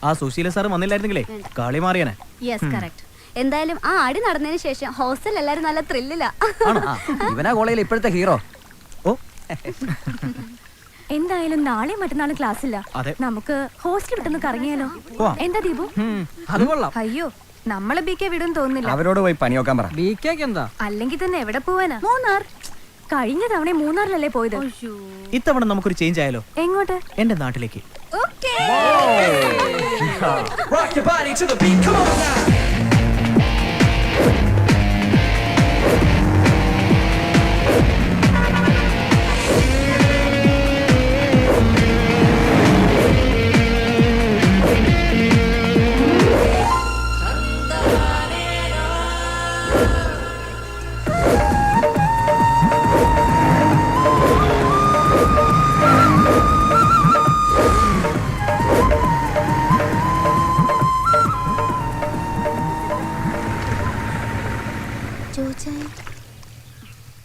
ആ സുശീല സാർ വന്നില്ലായിരുന്നെങ്കിലേ കളി മാറിയനെ. Yes correct. എന്തായാലും ആ അടി നടന്നതിന് ശേഷം ഹോസ്റ്റൽ എല്ലാരും നല്ല ത്രില്ലില്ല. ഇവനാ കോളേജിൽ ഇപ്പോഴത്തെ ഹീറോ. എന്തായാലും നാളെ മറ്റന്നാളും ക്ലാസ് ഇല്ല. നമുക്ക് ഹോസ്റ്റൽ വിട്ടൊന്ന് കറങ്ങിയാലോ? എന്താ ദീപു? അയ്യോ നമ്മളെ ബി കെ വിടും തോന്നുന്നില്ല. അവരോട് പോയി പണി നോക്കാൻ പറ. എന്താ അല്ലെങ്കിൽ തന്നെ എവിടെ പോവാനാ? മൂന്നാർ. കഴിഞ്ഞ തവണ മൂന്നാറിലല്ലേ പോയത്. ഇത്തവണ നമുക്കൊരു ചേഞ്ച് ആയാലോ? എങ്ങോട്ട്? എന്റെ നാട്ടിലേക്ക്.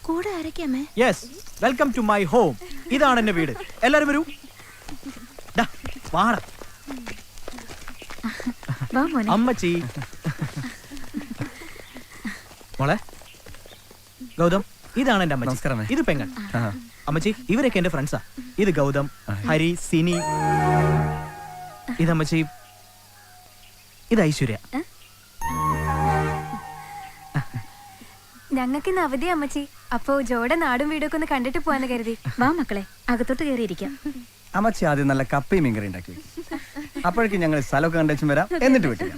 കൂടെ ആരൊക്കെയാമേ? Yes, welcome to my home. ഇതാണ് എന്റെ വീട്. എല്ലാരും വരൂ. അമ്മച്ചി. മോളെ ഗൗതം, ഇതാണ് എന്റെ അമ്മച്ചി. ഇത് പെങ്ങൾ. അമ്മച്ചി, ഇവരൊക്കെ എന്റെ ഫ്രണ്ട്സാ. ഇത് ഗൗതം, ഹരി, സിനി. ഇതമ്മച്ചി. ഇത് ഐശ്വര്യ. ഞങ്ങൾക്ക് ഇന്ന് അവധിയാ അമ്മച്ചി. അപ്പോ ജോടെ നാടും വീടൊക്കെ ഒന്ന് കണ്ടിട്ട് പോവാന്ന് കരുതി. വാ മക്കളെ, അകത്തോട്ട് കയറിയിരിക്കാം. അമ്മച്ചി ആദ്യം നല്ല കപ്പയും മീൻകറി ഉണ്ടാക്കി. അപ്പോഴേക്കും ഞങ്ങൾ സ്ഥലമൊക്കെ കണ്ടുവച്ചും വരാം. എന്നിട്ട് വിട്ടില്ല.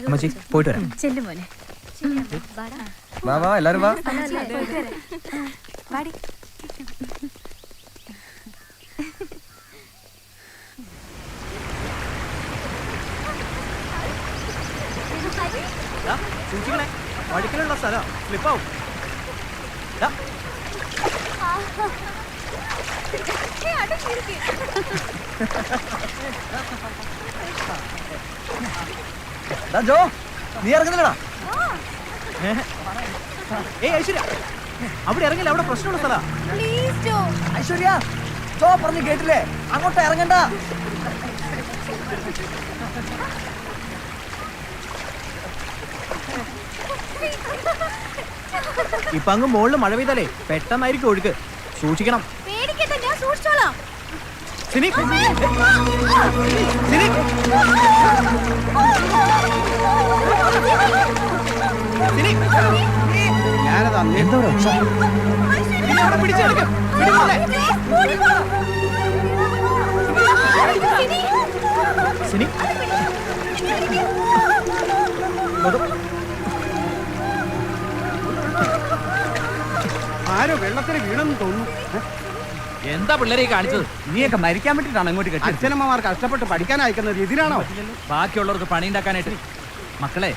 അമ്മച്ചി പോയിട്ട് വരാം. ചെല്ലു മോനെ. വാ വാ എല്ലാരും വാ. സൂക്ഷിക്കണേ, വഴിക്കലുള്ള സ്ഥലം സ്ലിപ്പാവും. ജോ, നീ ഇറങ്ങുന്നില്ലടാ. ഐശ്വര്യ, അവിടെ ഇറങ്ങില്ല. അവിടെ പ്രശ്നമുള്ള സ്ഥലാ. ഐശ്വര്യ, ജോ പറഞ്ഞു കേട്ടില്ലേ? അങ്ങോട്ട് ഇറങ്ങണ്ട. ഇപ്പൊ അങ്ങ് മുകളിൽ മഴ പെയ്താലേ പെട്ടെന്നായിരിക്കും ഒഴുക്ക്. സൂക്ഷിക്കണം. ആരോ വെള്ളത്തിന് വീണെന്ന് തോന്നുന്നു. എന്താ പിള്ളേരെ കാണിച്ചത്? നീയൊക്കെ മരിക്കാൻ വേണ്ടിട്ടാണ് ഇങ്ങോട്ട് കെട്ടി. അച്ഛനമ്മമാർ കഷ്ടപ്പെട്ട് പഠിക്കാൻ അയക്കുന്നത് ഇതിനാണോ? ബാക്കിയുള്ളവർക്ക് പണി ഉണ്ടാക്കാനായിട്ട്. മക്കളെ,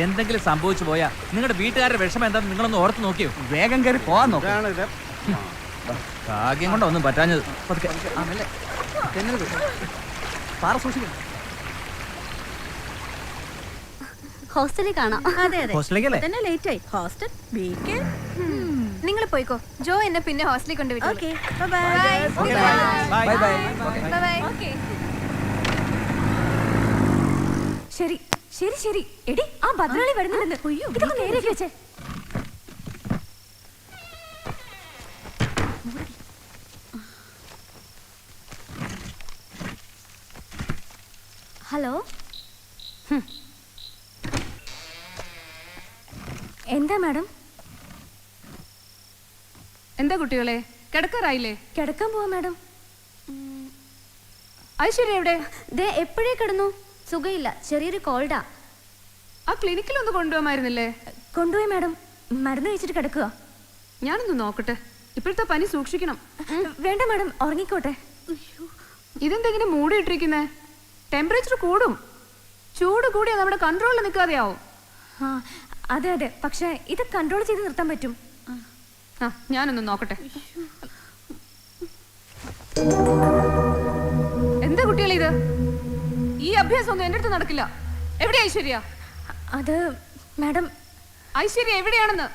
എന്തെങ്കിലും സംഭവിച്ചു പോയാ നിങ്ങളുടെ വീട്ടുകാരുടെ വിഷമം എന്താണെന്ന് നിങ്ങളൊന്ന് ഓർത്ത് നോക്കിയോ? വേഗം കയറി പോവാൻ നോക്കാം. ഭാഗ്യം കൊണ്ടൊന്നും പറ്റാഞ്ഞത്. ഹോസ്റ്റലിൽ കാണാം. അതെ അതെ, ഹോസ്റ്റലിലേക്കല്ലേ? തന്നെ ലേറ്റ് ആയി. ഹോസ്റ്റൽ നിങ്ങൾ പോയിക്കോ. ജോ എന്നെ പിന്നെ ഹോസ്റ്റലിൽ കൊണ്ടുവിട്ടു. Okay, by. ശരി ശരി ശരി. എടി, ആ ഭദ്രാളി വരുന്നുണ്ടെന്ന്. ഇതൊക്കെ നേരേക്ക് വെച്ചേ. ഹലോ, എന്താ മാഡം? എന്താ കുട്ടികളെ, കിടക്കാറായില്ലേ? കിടക്കാൻ പോവാ മാഡം. ഐശ്വര്യ എവിടെ? ദേ എപ്പോഴേ കിടന്നു. സുഖമില്ല, ചെറിയൊരു കോൾഡാ. ആ ക്ലിനിക്കിലൊന്ന് കൊണ്ടുപോകാമായിരുന്നില്ലേ? കൊണ്ടുപോയി മാഡം. മരുന്ന് കഴിച്ചിട്ട് കിടക്കുക. ഞാനൊന്ന് നോക്കട്ടെ. ഇപ്പോഴത്തെ പനി സൂക്ഷിക്കണം. വേണ്ട മാഡം, ഉറങ്ങിക്കോട്ടെ. ഇതെന്തെങ്കിലും മൂടിയിട്ടിരിക്കുന്നേ? ടെമ്പറേച്ചർ കൂടും. ചൂട് കൂടിയാ നമ്മുടെ കൺട്രോളിൽ നിൽക്കാതെയാവും. അതെ അതെ, പക്ഷെ ഇത് കൺട്രോൾ ചെയ്ത് നിർത്താൻ പറ്റും. ഞാനൊന്ന് നോക്കട്ടെ. എന്താ കുട്ടികളെ ഇത്? ഈ അഭ്യാസം ഒന്നും എന്റെ അടുത്ത് നടക്കില്ല. എവിടെ ഐശ്വര്യ? അത് മാഡം, ഐശ്വര്യ എവിടെയാണെന്ന്?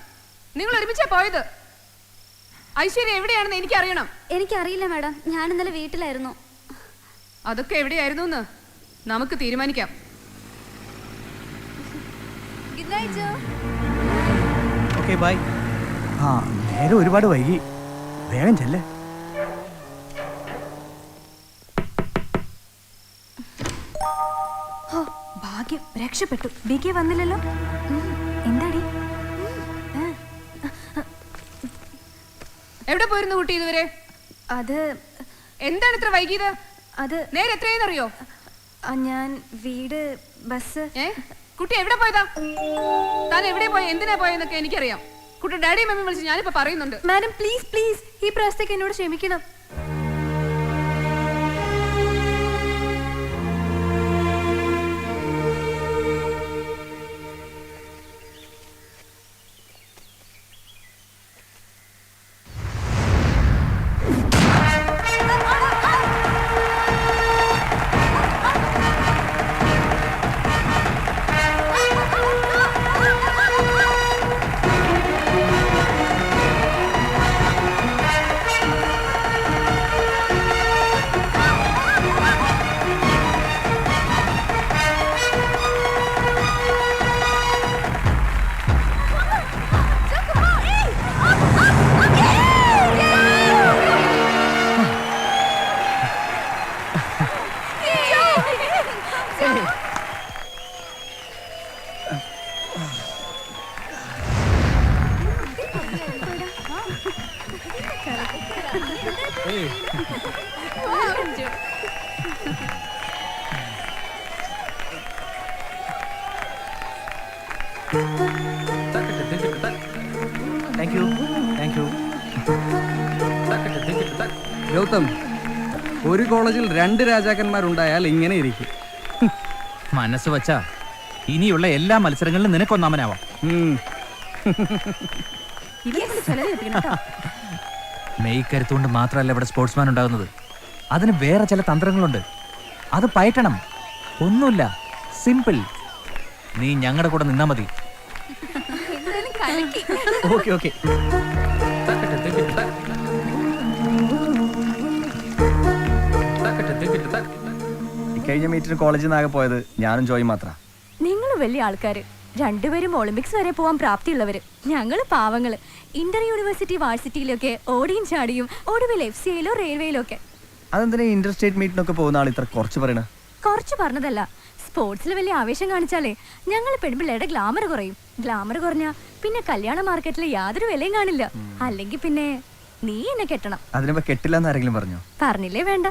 നിങ്ങൾ ഒരുമിച്ചാ പോയത്? ഐശ്വര്യ എവിടെയാണെന്ന് എനിക്ക് അറിയണം. എനിക്കറിയില്ല മാഡം, ഞാൻ ഇന്നലെ വീട്ടിലായിരുന്നു. അതൊക്കെ എവിടെയായിരുന്നു എന്ന് നമുക്ക് തീരുമാനിക്കാം. Good night Jo. Okay bye. ആ നേരെ ഒരുപാട് വൈകി, വേഗം ചെല്ലേ. ഭാഗ്യം, രക്ഷപ്പെട്ടു. ബികെ വന്നില്ലല്ലോ. എന്താടി? എവിടെ പോയിരുന്നു കുട്ടി ഇതുവരെ? അത് എന്താണ് ഇത്ര വൈകിയത്? അത് നേരെ എത്രയെന്നറിയോ? ഞാൻ വീട് ബസ്. കുട്ടി എവിടെ പോയതാ? താൻ എവിടെ പോയ, എന്തിനാ പോയെന്നൊക്കെ എനിക്കറിയാം. കുട്ടി ഡാഡി മമ്മി വിളിച്ച് ഞാനിപ്പോ പറയുന്നുണ്ട്. മാഡം പ്ലീസ് പ്ലീസ്, ഈ പ്രാവശ്യത്തേക്ക് എന്നോട് ക്ഷമിക്കണം. ഗൗതം, ഒരു കോളേജിൽ 2 രാജാക്കന്മാരുണ്ടായാൽ ഇങ്ങനെ ഇരിക്കും. മനസ്സ് വച്ചാ ഇനിയുള്ള എല്ലാ മത്സരങ്ങളിലും നിനക്കൊന്നാമനാവാം. മെയ് കരുത്തുകൊണ്ട് മാത്രമല്ല ഇവിടെ സ്പോർട്സ്മാൻ ഉണ്ടാകുന്നത്. അതിന് വേറെ ചില തന്ത്രങ്ങളുണ്ട്. അത് പയറ്റണം. ഒന്നുമില്ല, സിമ്പിൾ. നീ ഞങ്ങളുടെ കൂടെ നിന്നാ മതി. Okay okay. കഴിഞ്ഞ മീറ്റിന് കോളേജിൽ നിന്നാകെ പോയത് ഞാനും ജോയി മാത്രം. നിങ്ങൾ വലിയ ആൾക്കാര്, രണ്ടുപേരും ഒളിമ്പിക്സ് വരെ പോവാൻ പ്രാപ്തിയുള്ളവര്. ഞങ്ങള് പാവങ്ങള്. ഇന്റർ യൂണിവേഴ്സിറ്റി വാഴ്സിറ്റിയിലൊക്കെ ഓടിയും ചാടിയും, ഒടുവിൽ FCAയിലോ റെയിൽവേയിലോ ഒക്കെ. അതെന്തിനാ ഇന്റർ സ്റ്റേറ്റ് മീറ്റിനൊക്കെ പോകുന്ന ആൾ ഇത്ര കുറച്ച് പറയണ? കുറച്ച് പറഞ്ഞതല്ല, സ്പോർട്സിൽ വലിയ ആവേശം കാണിച്ചാലേ ഞങ്ങൾ പെൺപിള്ളേരുടെ ഗ്ലാമർ കുറയും. ഗ്ലാമർ കുറഞ്ഞാ പിന്നെ കല്യാണ മാർക്കറ്റിൽ യാതൊരു വിലയും കാണില്ല. അല്ലെങ്കിൽ പിന്നെ നീ എന്നെ കെട്ടണം. അതിനിപ്പോ കെട്ടില്ല എന്ന് ആരെങ്കിലും പറഞ്ഞോ? പറഞ്ഞില്ലേ വേണ്ട.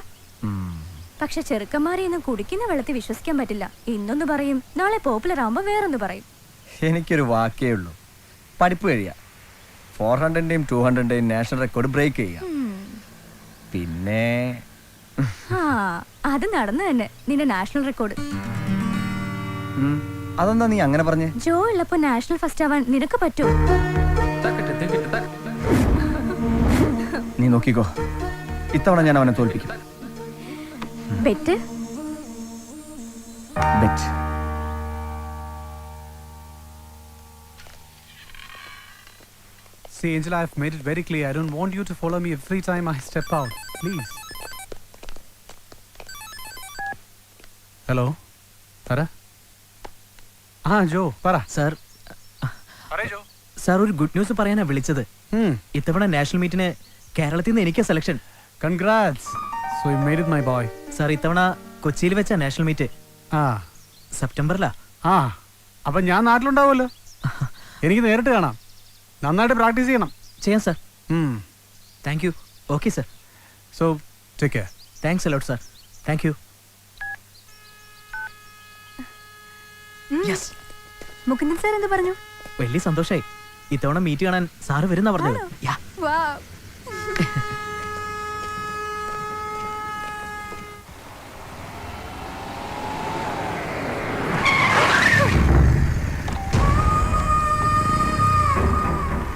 പക്ഷെ ചെറുക്കന്മാരെ ഒന്നും കുടിക്കുന്ന വെള്ളത്തിൽ വിശ്വസിക്കാൻ പറ്റില്ല. ഇന്നൊന്ന് പറയും, നാളെ പോപ്പുലർ ആവുമ്പോ വേറൊന്ന് പറയും. എനിക്കൊരു വാക്കേ ഉള്ളൂ, പഠിപ്പ് കഴിയാ. 400-ന്റെയും 200-ന്റെയും നാഷണൽ റെക്കോർഡ് ബ്രേക്ക് ചെയ്യാം. പിന്നെ അത് നടന്നു തന്നെ, നിന്റെ നാഷണൽ റെക്കോർഡ്. അതെന്താ നീ അങ്ങനെ പറഞ്ഞേ? ജോ ഉള്ളപ്പോ നാഷണൽ ഫസ്റ്റ് ആവാൻ നിനക്ക് പറ്റുമോ? നീ നോക്കിക്കോ, ഇത്തവണ ഞാൻ അവനെ തോൽപ്പിക്കും. Bet? Bet. See, Angela, I've made it very clear. I don't want you to follow me every time I step out. Please. Hello, പറ. ആ ജോ, പറ. സാർ, സാർ ഒരു ഗുഡ് ന്യൂസ് പറയാനാ വിളിച്ചത്. ഇത്തവണ നാഷണൽ മീറ്റിന് കേരളത്തിൽ നിന്ന് എനിക്ക് selection. Congrats. So you made it, my boy. Sir, ഇത്തവണ കൊച്ചിയിൽ വെച്ചാ നാഷണൽ മീറ്റ്. സെപ്റ്റംബറിലാ. അപ്പൊ ഞാൻ നാട്ടിലുണ്ടാവുമല്ലോ. എനിക്ക് നേരിട്ട് കാണാം. നന്നായിട്ട് പ്രാക്ടീസ് ചെയ്യണം. ചെയ്യാം sir. Thank you. Okay sir. So take care. Thanks a lot sir. Thank you. Mukundan sir എന്ത് പറഞ്ഞു? വലിയ സന്തോഷായി. ഇത്തവണ മീറ്റ് കാണാൻ സാറ് വരുന്ന പറഞ്ഞത്.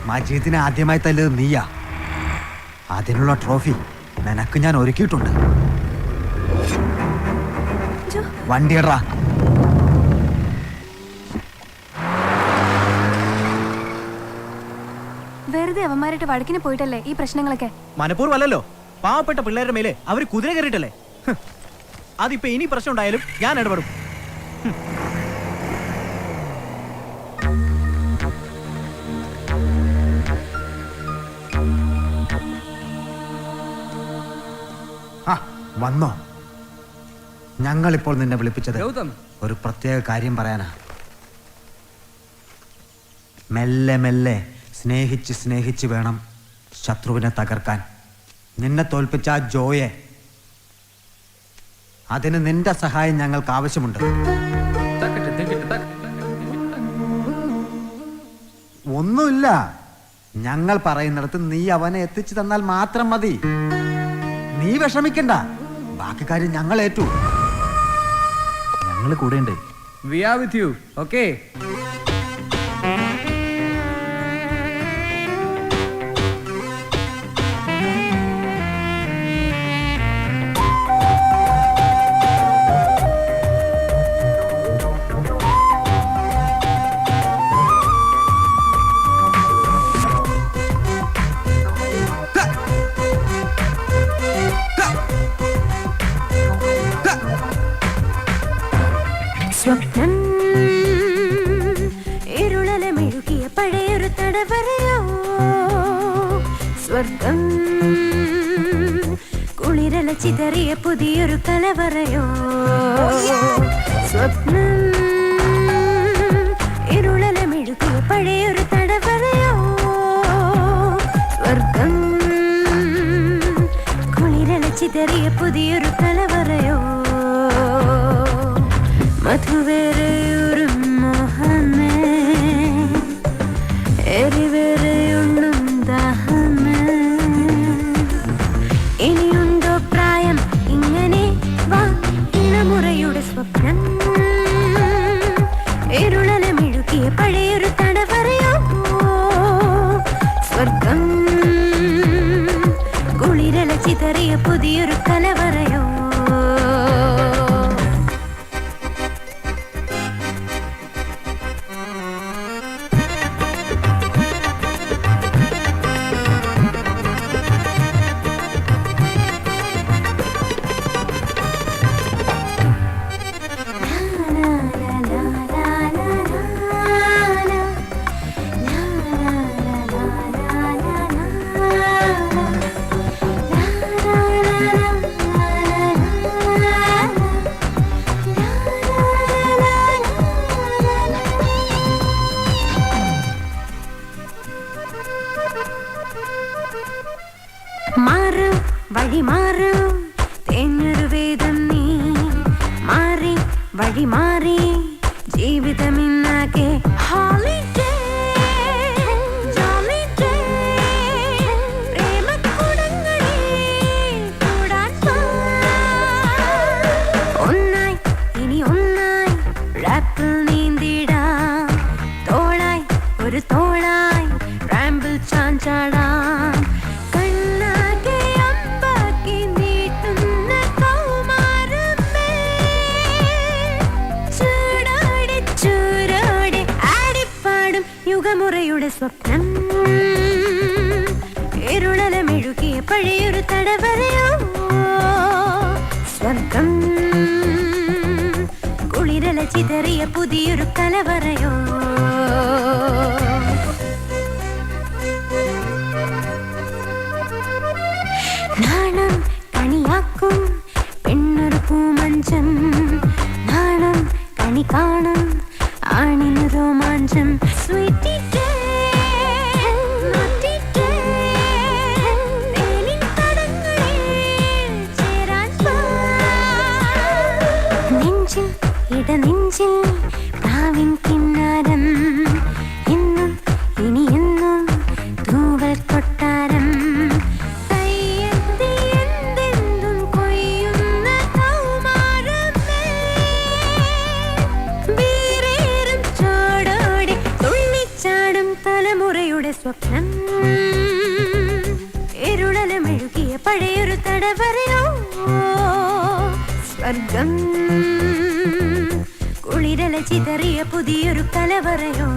മജീദിനെ ആദ്യമായി തല്ലത് നീയാ. അതിനുള്ള ട്രോഫി നിനക്ക് ഞാൻ ഒരുക്കിയിട്ടുണ്ട്. വണ്ടിയടാ. വേറെ വെറുതെ അവന്മാരായിട്ട് വഴക്കിന് പോയിട്ടല്ലേ ഈ പ്രശ്നങ്ങളൊക്കെ? മനഃപൂർവ്വമല്ലല്ലോ, പാവപ്പെട്ട പിള്ളേരുടെ മേലെ അവര് കുതിര കയറിയിട്ടല്ലേ. അതിപ്പോ ഇനി പ്രശ്നം ഉണ്ടായാലും ഞാൻ ഇടപെടും. വന്നോ? ഞങ്ങളിപ്പോൾ നിന്നെ വിളിപ്പിച്ചത് ഒരു പ്രത്യേക കാര്യം പറയാനാ. മെല്ലെ മെല്ലെ സ്നേഹിച്ച് സ്നേഹിച്ച് വേണം ശത്രുവിനെ തകർക്കാൻ. നിന്നെ തോൽപ്പിച്ച ആ ജോയെ, അതിന് നിന്റെ സഹായം ഞങ്ങൾക്ക് ആവശ്യമുണ്ട്. ഒന്നുമില്ല, ഞങ്ങൾ പറയുന്നിടത്ത് നീ അവനെ എത്തിച്ചു തന്നാൽ മാത്രം മതി. നീ വിഷമിക്കണ്ട, ബാക്കി കാര്യം ഞങ്ങൾ ഏറ്റു. ഞങ്ങൾ കൂടെയുണ്ട്. We are with you, okay? സ്വപ്നം ഇരുളല മെഴുകിയ പഴയൊരു തടവറയോ, സ്വർഗം കുളിരല ചിതറിയ പുതിയൊരു കലവറയോ. സ്വപ്നം ഇരുളല മെഴുകിയ പഴയൊരു തടവറയോ, സ്വർഗം കുളിരല ചിതറിയ പുതിയൊരു കലവറയോ. മധുവേറെയൊരു മോഹമേ, എരിവേറെയൊന്നും ദാഹമേ. ഇനിയുണ്ടോ പ്രായം ഇങ്ങനെ വാ ഇണമുറയുടെ സ്വപ്നം. ഇരുളല മെഴുകിയ പഴയൊരു തടവറയോ, സ്വർഗം കുളിരല ചിതറിയ പുതിയൊരു കലവറയോ. മാറ് വഴി മാറ് തേഞ്ഞൊരു വേദം നീ മാറി വഴി മാറി ജീവിതമിന്നാകെ ഹോളിഡേ ജോളിഡേ. പ്രേമക്കുടങ്ങളിൽ കൂടാൻ പോ. ഒന്നായി ഇനി ഒന്നായി റാപ്പിൽ നീന്തിടാം. തോളായി ഒരു തോളായി റാമ്പിൽ ചാഞ്ചാടാം. യുഗമുറയുടെ സ്വപ്നം ഇരുളല മെഴുകിയ പഴയൊരു തടവറയോ, സ്വർഗം കുളിരല ചിതറിയ പുതിയൊരു കലവറയോ. നാണം കണിയാക്കും പെണ്ണൊരു പൂമഞ്ചം. നാണം കണി കാണും ആണിന് രോമാഞ്ചം. നെഞ്ചിൽ ഇടനെഞ്ചിൽ പ്രാവിൻ കിന്നാരം. എന്നും ഇനി എന്നും തൂവൽ കൊട്ടാരം. എന്തെന്തും കൊയ്യുന്ന കൗമാരമേ, വീരേറും ചോടോടെ തുള്ളിച്ചാടും തലമുറയുടെ സ്വപ്നം. ഇരുളല മെഴുകിയ പഴയൊരു തടവറയോ, സ്വർഗം കുളിരല ചിതറിയ പുതിയൊരു കലവറയോ.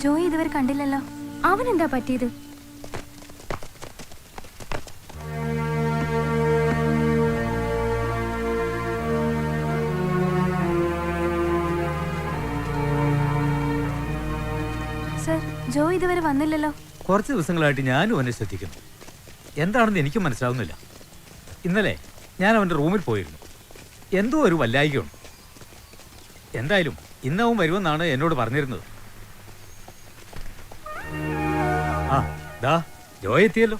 ജോയി ഇതുവരെ കണ്ടില്ലല്ലോ. അവനെന്താ പറ്റിയത്? സർ, ജോയി ഇതുവരെ വന്നില്ലല്ലോ. കുറച്ച് ദിവസങ്ങളായിട്ട് ഞാനും അവനെ ശ്രദ്ധിക്കുന്നു. എന്താണെന്ന് എനിക്കും മനസ്സിലാവുന്നില്ല. ഇന്നലെ ഞാൻ അവൻ്റെ റൂമിൽ പോയിരുന്നു. എന്തോ ഒരു വല്ലായികയുണ്ട്. എന്തായാലും ഇന്നവൻ വരുമെന്നാണ് എന്നോട് പറഞ്ഞിരുന്നത്. ആ ദാ ജോയ് എത്തിയല്ലോ.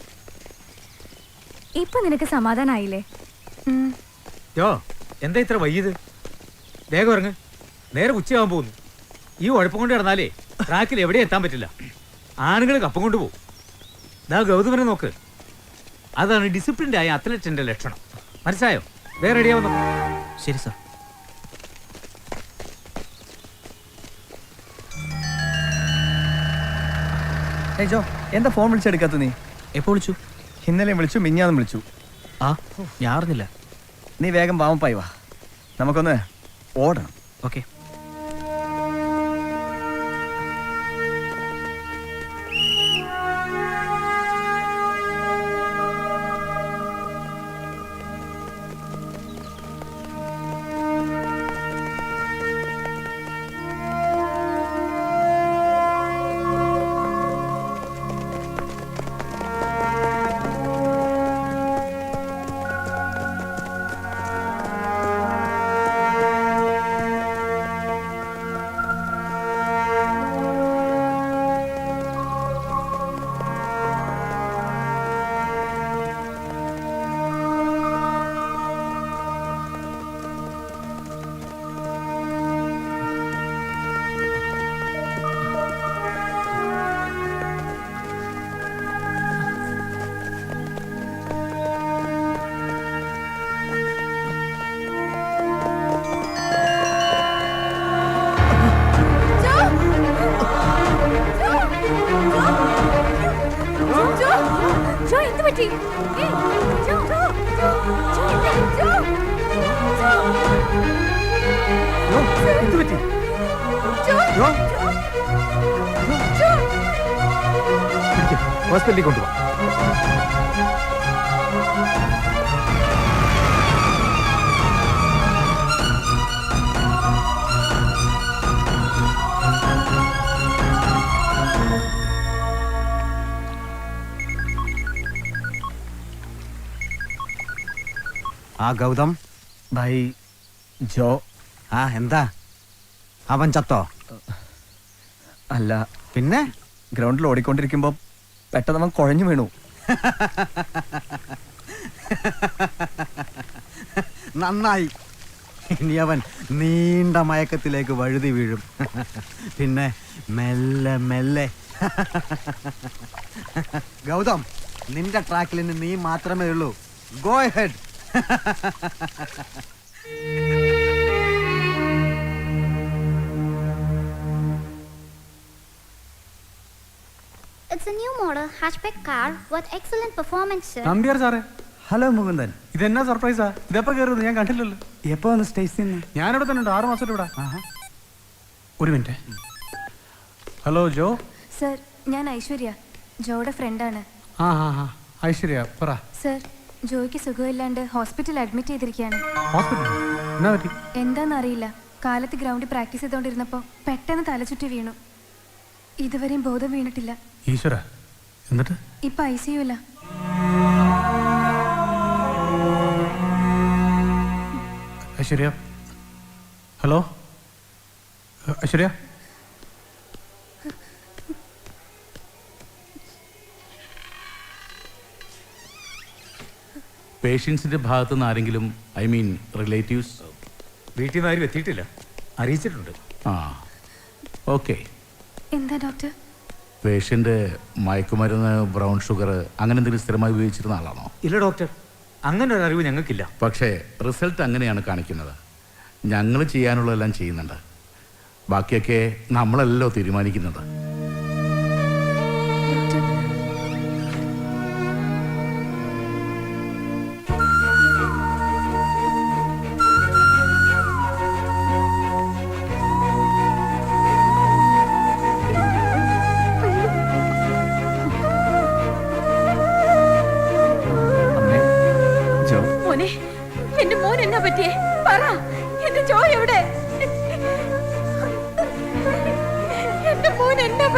ഇപ്പൊ നിനക്ക് സമാധാനായില്ലേ? ജോ, എന്താ ഇത്ര വൈകിയത്? വേഗം ഇറങ്ങ്, നേരെ ഉച്ചയാവാൻ പോകുന്നു. ഈ ഉഴപ്പം കൊണ്ട് കിടന്നാലേ ട്രാക്കിൽ എവിടെ എത്താൻ പറ്റില്ല. ആണുങ്ങൾ കപ്പം കൊണ്ടുപോകും. ദാ ഗൗതമനെ നോക്ക്, അതാണ് ഡിസിപ്ലിൻഡ് ആയ അത്ലറ്റിന്റെ ലക്ഷണം. മനസ്സിലായോ? വേറെ റെഡിയാവുന്നു. ശരി സാർ. ജോ, എന്താ ഫോൺ വിളിച്ചെടുക്കാത്ത നീ? എപ്പോൾ വിളിച്ചു? ഇന്നലെയും വിളിച്ചു, മിഞ്ഞാന്നും വിളിച്ചു. ആ, ഞാൻ അറിഞ്ഞില്ല. നീ വേഗം വാമപ്പായി വാ, നമുക്കൊന്ന് ഓടണം. ഓക്കെ. ഹോസ്പിറ്റലിൽ കൊണ്ടുപോകാം. ആ ഗൗതം ഭായ് ജോ. ആ എന്താ, അവൻ ചത്തോ? അല്ല, പിന്നെ ഗ്രൗണ്ടിൽ ഓടിക്കൊണ്ടിരിക്കുമ്പോ പെട്ടെന്ന് അവൻ കുഴഞ്ഞു വീണു. നന്നായി. ഇനി അവൻ നീണ്ട മയക്കത്തിലേക്ക് വഴുതി വീഴും. പിന്നെ മെല്ലെ മെല്ലെ. ഗൗതം, നിന്റെ ട്രാക്കിൽ ഇനി നീ മാത്രമേ ഉള്ളൂ. Go head. It's a new model hatchback car with excellent performance, sir. Nambiar സാറേ. ഹലോ മുകുന്ദൻ. ഇതെന്നാ സർപ്രൈസാ? ഇതെപ്പോ കയറുന്നത്? ഞാൻ കണ്ടില്ലല്ലോ. എപ്പോ വന്ന് സ്റ്റേഷൻ? ഞാനിവിടെ തന്നെ ഉണ്ട്, 6 മാസമായിട്ട് ഇവിടെ. ഒരു മിനിറ്റ്. ഹലോ ജോ. സർ, ഞാൻ ഐശ്വര്യ, ജോയുടെ ഫ്രണ്ടാണ്. ആ ആ ആ ഐശ്വര്യ പറ. സർ, ജോയ്ക്ക് സുഖമില്ലാണ്ട് ഹോസ്പിറ്റലിൽ അഡ്മിറ്റ് ചെയ്തിരിക്കുകയാണ്. ഹോസ്പിറ്റൽ എന്നാ പറ്റി? എന്താണെന്നറിയില്ല. കാലത്ത് ഗ്രൗണ്ടിൽ പ്രാക്ടീസ് ചെയ്തുകൊണ്ടിരുന്നപ്പോൾ പെട്ടെന്ന് തലചുറ്റി വീണു. ഇതുവരെയും ബോധം വീണിട്ടില്ല. ഈശ്വര, എന്നിട്ട് ഇപ്പൊ ICU-ല. ഐശ്വര്യ. ഹലോ ഐശ്വര്യ. പേഷ്യൻസിന്റെ ഭാഗത്തു നിന്ന് ആരെങ്കിലും, ഐ മീൻ റിലേറ്റീവ്സ്? വീട്ടിൽ നിന്ന് ആരും എത്തിയിട്ടില്ല, അറിയിച്ചിട്ടുണ്ട്. ആ ഓക്കെ. എന്താ ഡോക്ടർ? പേഷ്യന്റ് മയക്കുമരുന്ന്, ബ്രൗൺ ഷുഗർ അങ്ങനെ എന്തെങ്കിലും സ്ഥിരമായി ഉപയോഗിച്ചിരുന്ന ആളാണോ? ഇല്ല ഡോക്ടർ, അങ്ങനെ ഒരു അറിവ് ഞങ്ങൾക്കില്ല. പക്ഷേ റിസൾട്ട് അങ്ങനെയാണ് കാണിക്കുന്നത്. ഞങ്ങൾ ചെയ്യാനുള്ളതെല്ലാം ചെയ്യുന്നുണ്ട്, ബാക്കിയൊക്കെ നമ്മളല്ലോ തീരുമാനിക്കുന്നത്.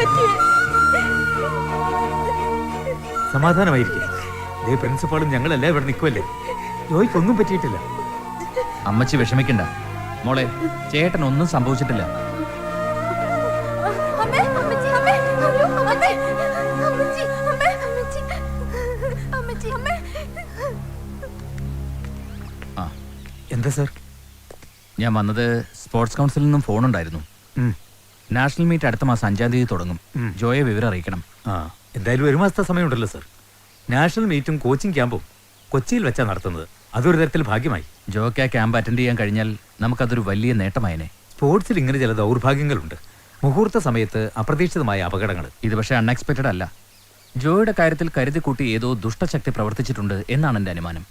പറ്റിയേ? സമാധാനമായിരിക്കും. ദേ പ്രിൻസിപ്പാളും ഞങ്ങളെല്ലാം ഇവിടെ നിൽക്കുമല്ലേ. ജോയ്ക്കൊന്നും പറ്റിയിട്ടില്ല. അമ്മച്ചി വിഷമിക്കണ്ട മോളെ, ചേട്ടൻ ഒന്നും സംഭവിച്ചിട്ടില്ല. അമ്മേ, അമ്മച്ചി, അമ്മേ, അയ്യോ, അമ്മേ, അമ്മച്ചി, അമ്മേ, അമ്മച്ചി, അമ്മച്ചി, അമ്മേ. എന്താ സാർ? ഞാൻ വന്നത് സ്പോർട്സ് കൗൺസിലിൽ നിന്നും ഫോണുണ്ടായിരുന്നു. നാഷണൽ മീറ്റ് അടുത്ത മാസം 5-ാം തീയതി തുടങ്ങും. ജോയെ വിവരം അറിയിക്കണം. എന്തായാലും 1 മാസത്തെ സമയമുണ്ടല്ലോ സാർ. നാഷണൽ മീറ്റും കോച്ചിങ് ക്യാമ്പും കൊച്ചിയിൽ വെച്ചാണ് നടത്തുന്നത്. അതൊരു തരത്തിൽ ഭാഗ്യമായി. ജോയ്ക്ക് ആ ക്യാമ്പ് അറ്റൻഡ് ചെയ്യാൻ കഴിഞ്ഞാൽ നമുക്കതൊരു വലിയ നേട്ടമായനെ. സ്പോർട്സിൽ ഇങ്ങനെ ചില ദൗർഭാഗ്യങ്ങളുണ്ട്. മുഹൂർത്ത സമയത്ത് അപ്രതീക്ഷിതമായ അപകടങ്ങൾ. ഇത് പക്ഷേ അൺഎക്സ്പെക്റ്റഡ് അല്ല. ജോയുടെ കാര്യത്തിൽ കരുതി കൂട്ടി ഏതോ ദുഷ്ടശക്തി പ്രവർത്തിച്ചിട്ടുണ്ട് എന്നാണ് എൻ്റെ അനുമാനം.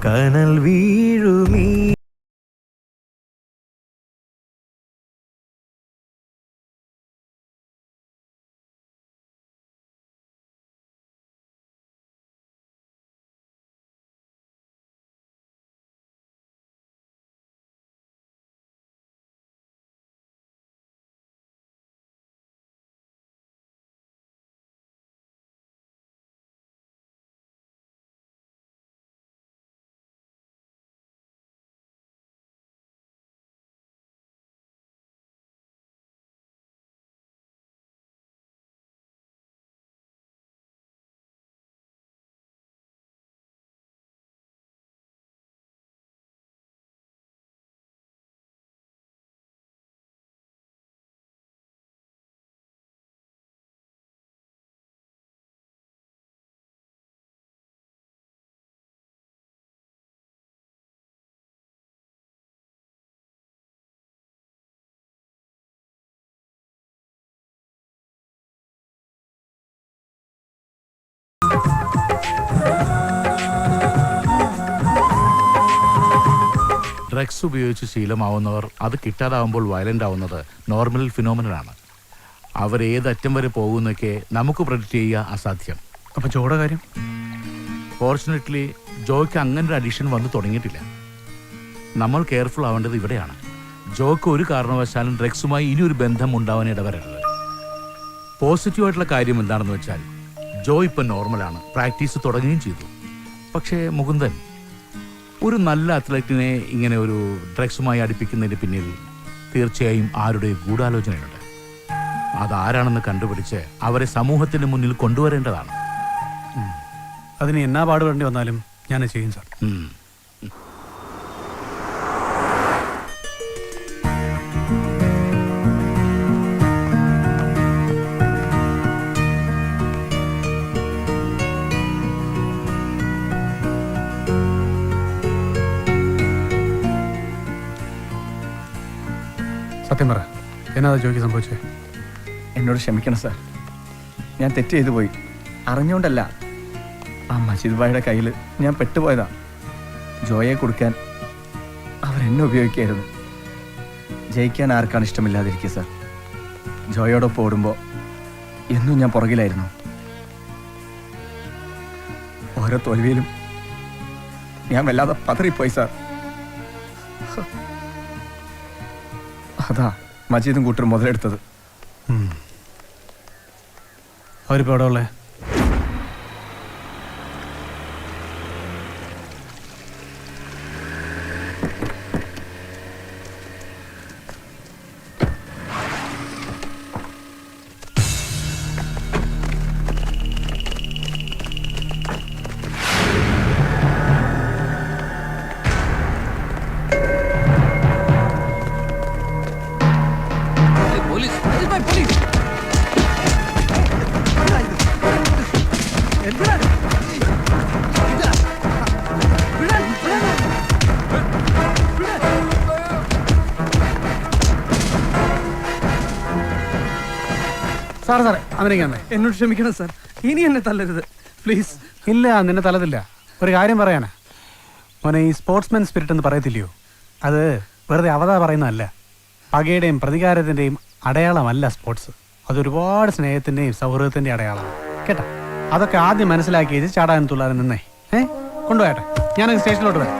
കനൽ വീഴുമീ ഡ്രഗ്സ് ഉപയോഗിച്ച് ശീലമാവുന്നവർ അത് കിട്ടാതാവുമ്പോൾ വയലൻ്റ് ആവുന്നത് നോർമൽ ഫിനോമിനലാണ്. അവരേതറ്റം വരെ പോകുന്നൊക്കെ നമുക്ക് പ്രെഡിക്റ്റ് ചെയ്യുക അസാധ്യം. അപ്പം ജോയുടെ കാര്യം? ഫോർച്ചുനേറ്റ്ലി ജോയ്ക്ക് അങ്ങനെ ഒരു അഡിക്ഷൻ വന്നു തുടങ്ങിയിട്ടില്ല. നമ്മൾ കെയർഫുൾ ആവേണ്ടത് ഇവിടെയാണ്. ജോയ്ക്ക് ഒരു കാരണവശാലും ഡ്രഗ്സുമായി ഇനിയൊരു ബന്ധം ഉണ്ടാവാൻ ഇടവരരുത്. പോസിറ്റീവായിട്ടുള്ള കാര്യം എന്താണെന്ന് വെച്ചാൽ ജോ ഇപ്പം നോർമലാണ്, പ്രാക്ടീസ് തുടങ്ങുകയും ചെയ്തു. പക്ഷേ മുകുന്ദൻ, ഒരു നല്ല അത്ലറ്റിനെ ഇങ്ങനെ ഒരു ഡ്രഗ്സുമായി അടുപ്പിക്കുന്നതിന് പിന്നിൽ തീർച്ചയായും ആരുടെ ഗൂഢാലോചനയുണ്ട്. അതാരാണെന്ന് കണ്ടുപിടിച്ച് അവരെ സമൂഹത്തിന് മുന്നിൽ കൊണ്ടുവരേണ്ടതാണ്. അതിന് എന്നാ പാടുപെടേണ്ടി വന്നാലും ഞാൻ ചെയ്യും സാർ. സത്യം പറ, എന്നാ ജോയ്ക്ക് സംഭവിച്ചേ? എന്നോട് ക്ഷമിക്കണം സാർ, ഞാൻ തെറ്റ് ചെയ്തു പോയി. അറിഞ്ഞുകൊണ്ടല്ല. ആ മജീദ് ഭായിയുടെ കയ്യിൽ ഞാൻ പെട്ടുപോയതാ. ജോയെ കൊടുക്കാൻ അവരെന്നെ ഉപയോഗിക്കായിരുന്നു. ജയിക്കാൻ ആർക്കാണ് ഇഷ്ടമില്ലാതിരിക്കുക സാർ. ജോയോടൊപ്പം ഓടുമ്പോൾ എന്നും ഞാൻ പുറകിലായിരുന്നു. ഓരോ തോൽവിയിലും ഞാൻ വല്ലാതെ പതറിപ്പോയി സാർ. അതാ മജീദും കൂട്ടരും മുതലെടുത്തത്. അവരിപ്പോ എവിടെ ഉള്ളേ? സാറേ അവനെങ്ങനെ എന്നോട് ക്ഷമിക്കണം സാർ, ഇനി എന്നെ തല്ലരുത് പ്ലീസ്. ഇല്ല, നിന്നെ തലതില്ല. ഒരു കാര്യം പറയാനാ മോനെ, ഈ സ്പോർട്സ്മാൻ സ്പിരിറ്റ് എന്ന് പറയത്തില്ലയോ, അത് വെറുതെ അവതാ പറയുന്നതല്ല. പകയുടെയും പ്രതികാരത്തിൻ്റെയും അടയാളമല്ല സ്പോർട്സ്. അതൊരുപാട് സ്നേഹത്തിൻ്റെയും സൗഹൃദത്തിൻ്റെയും അടയാളമാണ് കേട്ടോ. അതൊക്കെ ആദ്യം മനസ്സിലാക്കി ചാടാൻ തുള്ളാൻ നിന്നേ. കൊണ്ടുപോയട്ടെ, ഞാനത് സ്റ്റേഷനിലോട്ട് വരാം.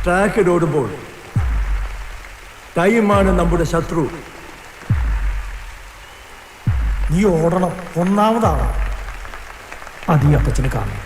ട്രാക്കിലോടുമ്പോൾ ടൈമാണ് നമ്മുടെ ശത്രു. നീ ഓടണം, ഒന്നാമതാണ്. അത് ഈ അപ്പച്ചന് കാണണം.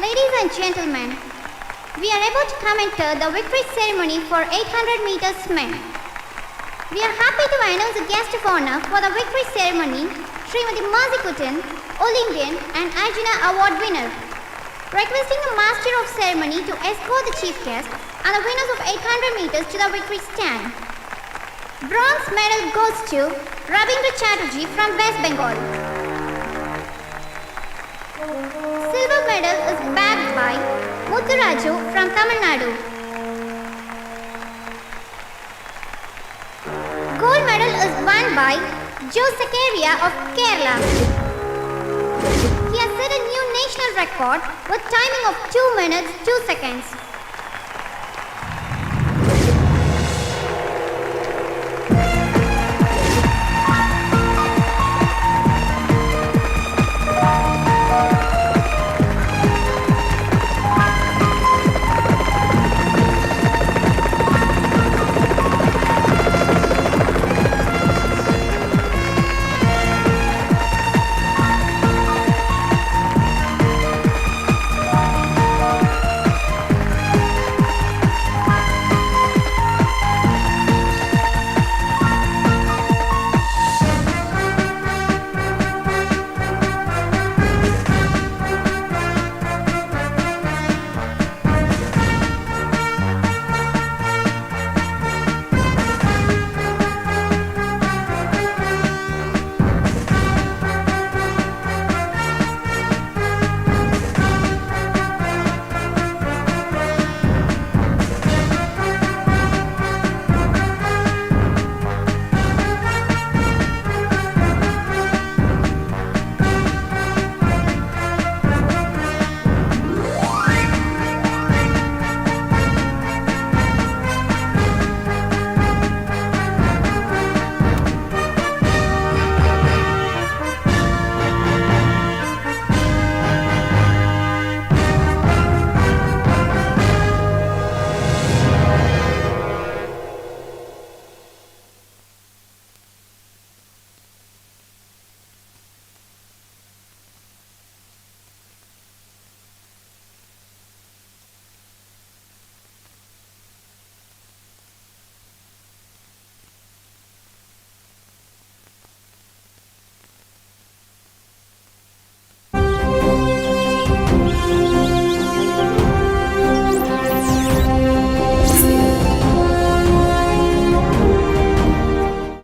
Ladies and gentlemen, we are about to come into the victory ceremony for 800 meters men. We are happy to announce a guest of honor for the victory ceremony, Srimati Mazi Kutan, All Indian and Arjuna Award winner. Requesting the Master of Ceremony to escort the chief guest and the winners of 800 meters to the victory stand. Bronze medal goes to Rabindra Chatterjee from West Bengal. Silver medal is bagged by Mutturaju from Tamil Nadu. Gold medal is won by Joe Sakaria of Kerala. He has set a new national record with timing of 2 minutes 2 seconds.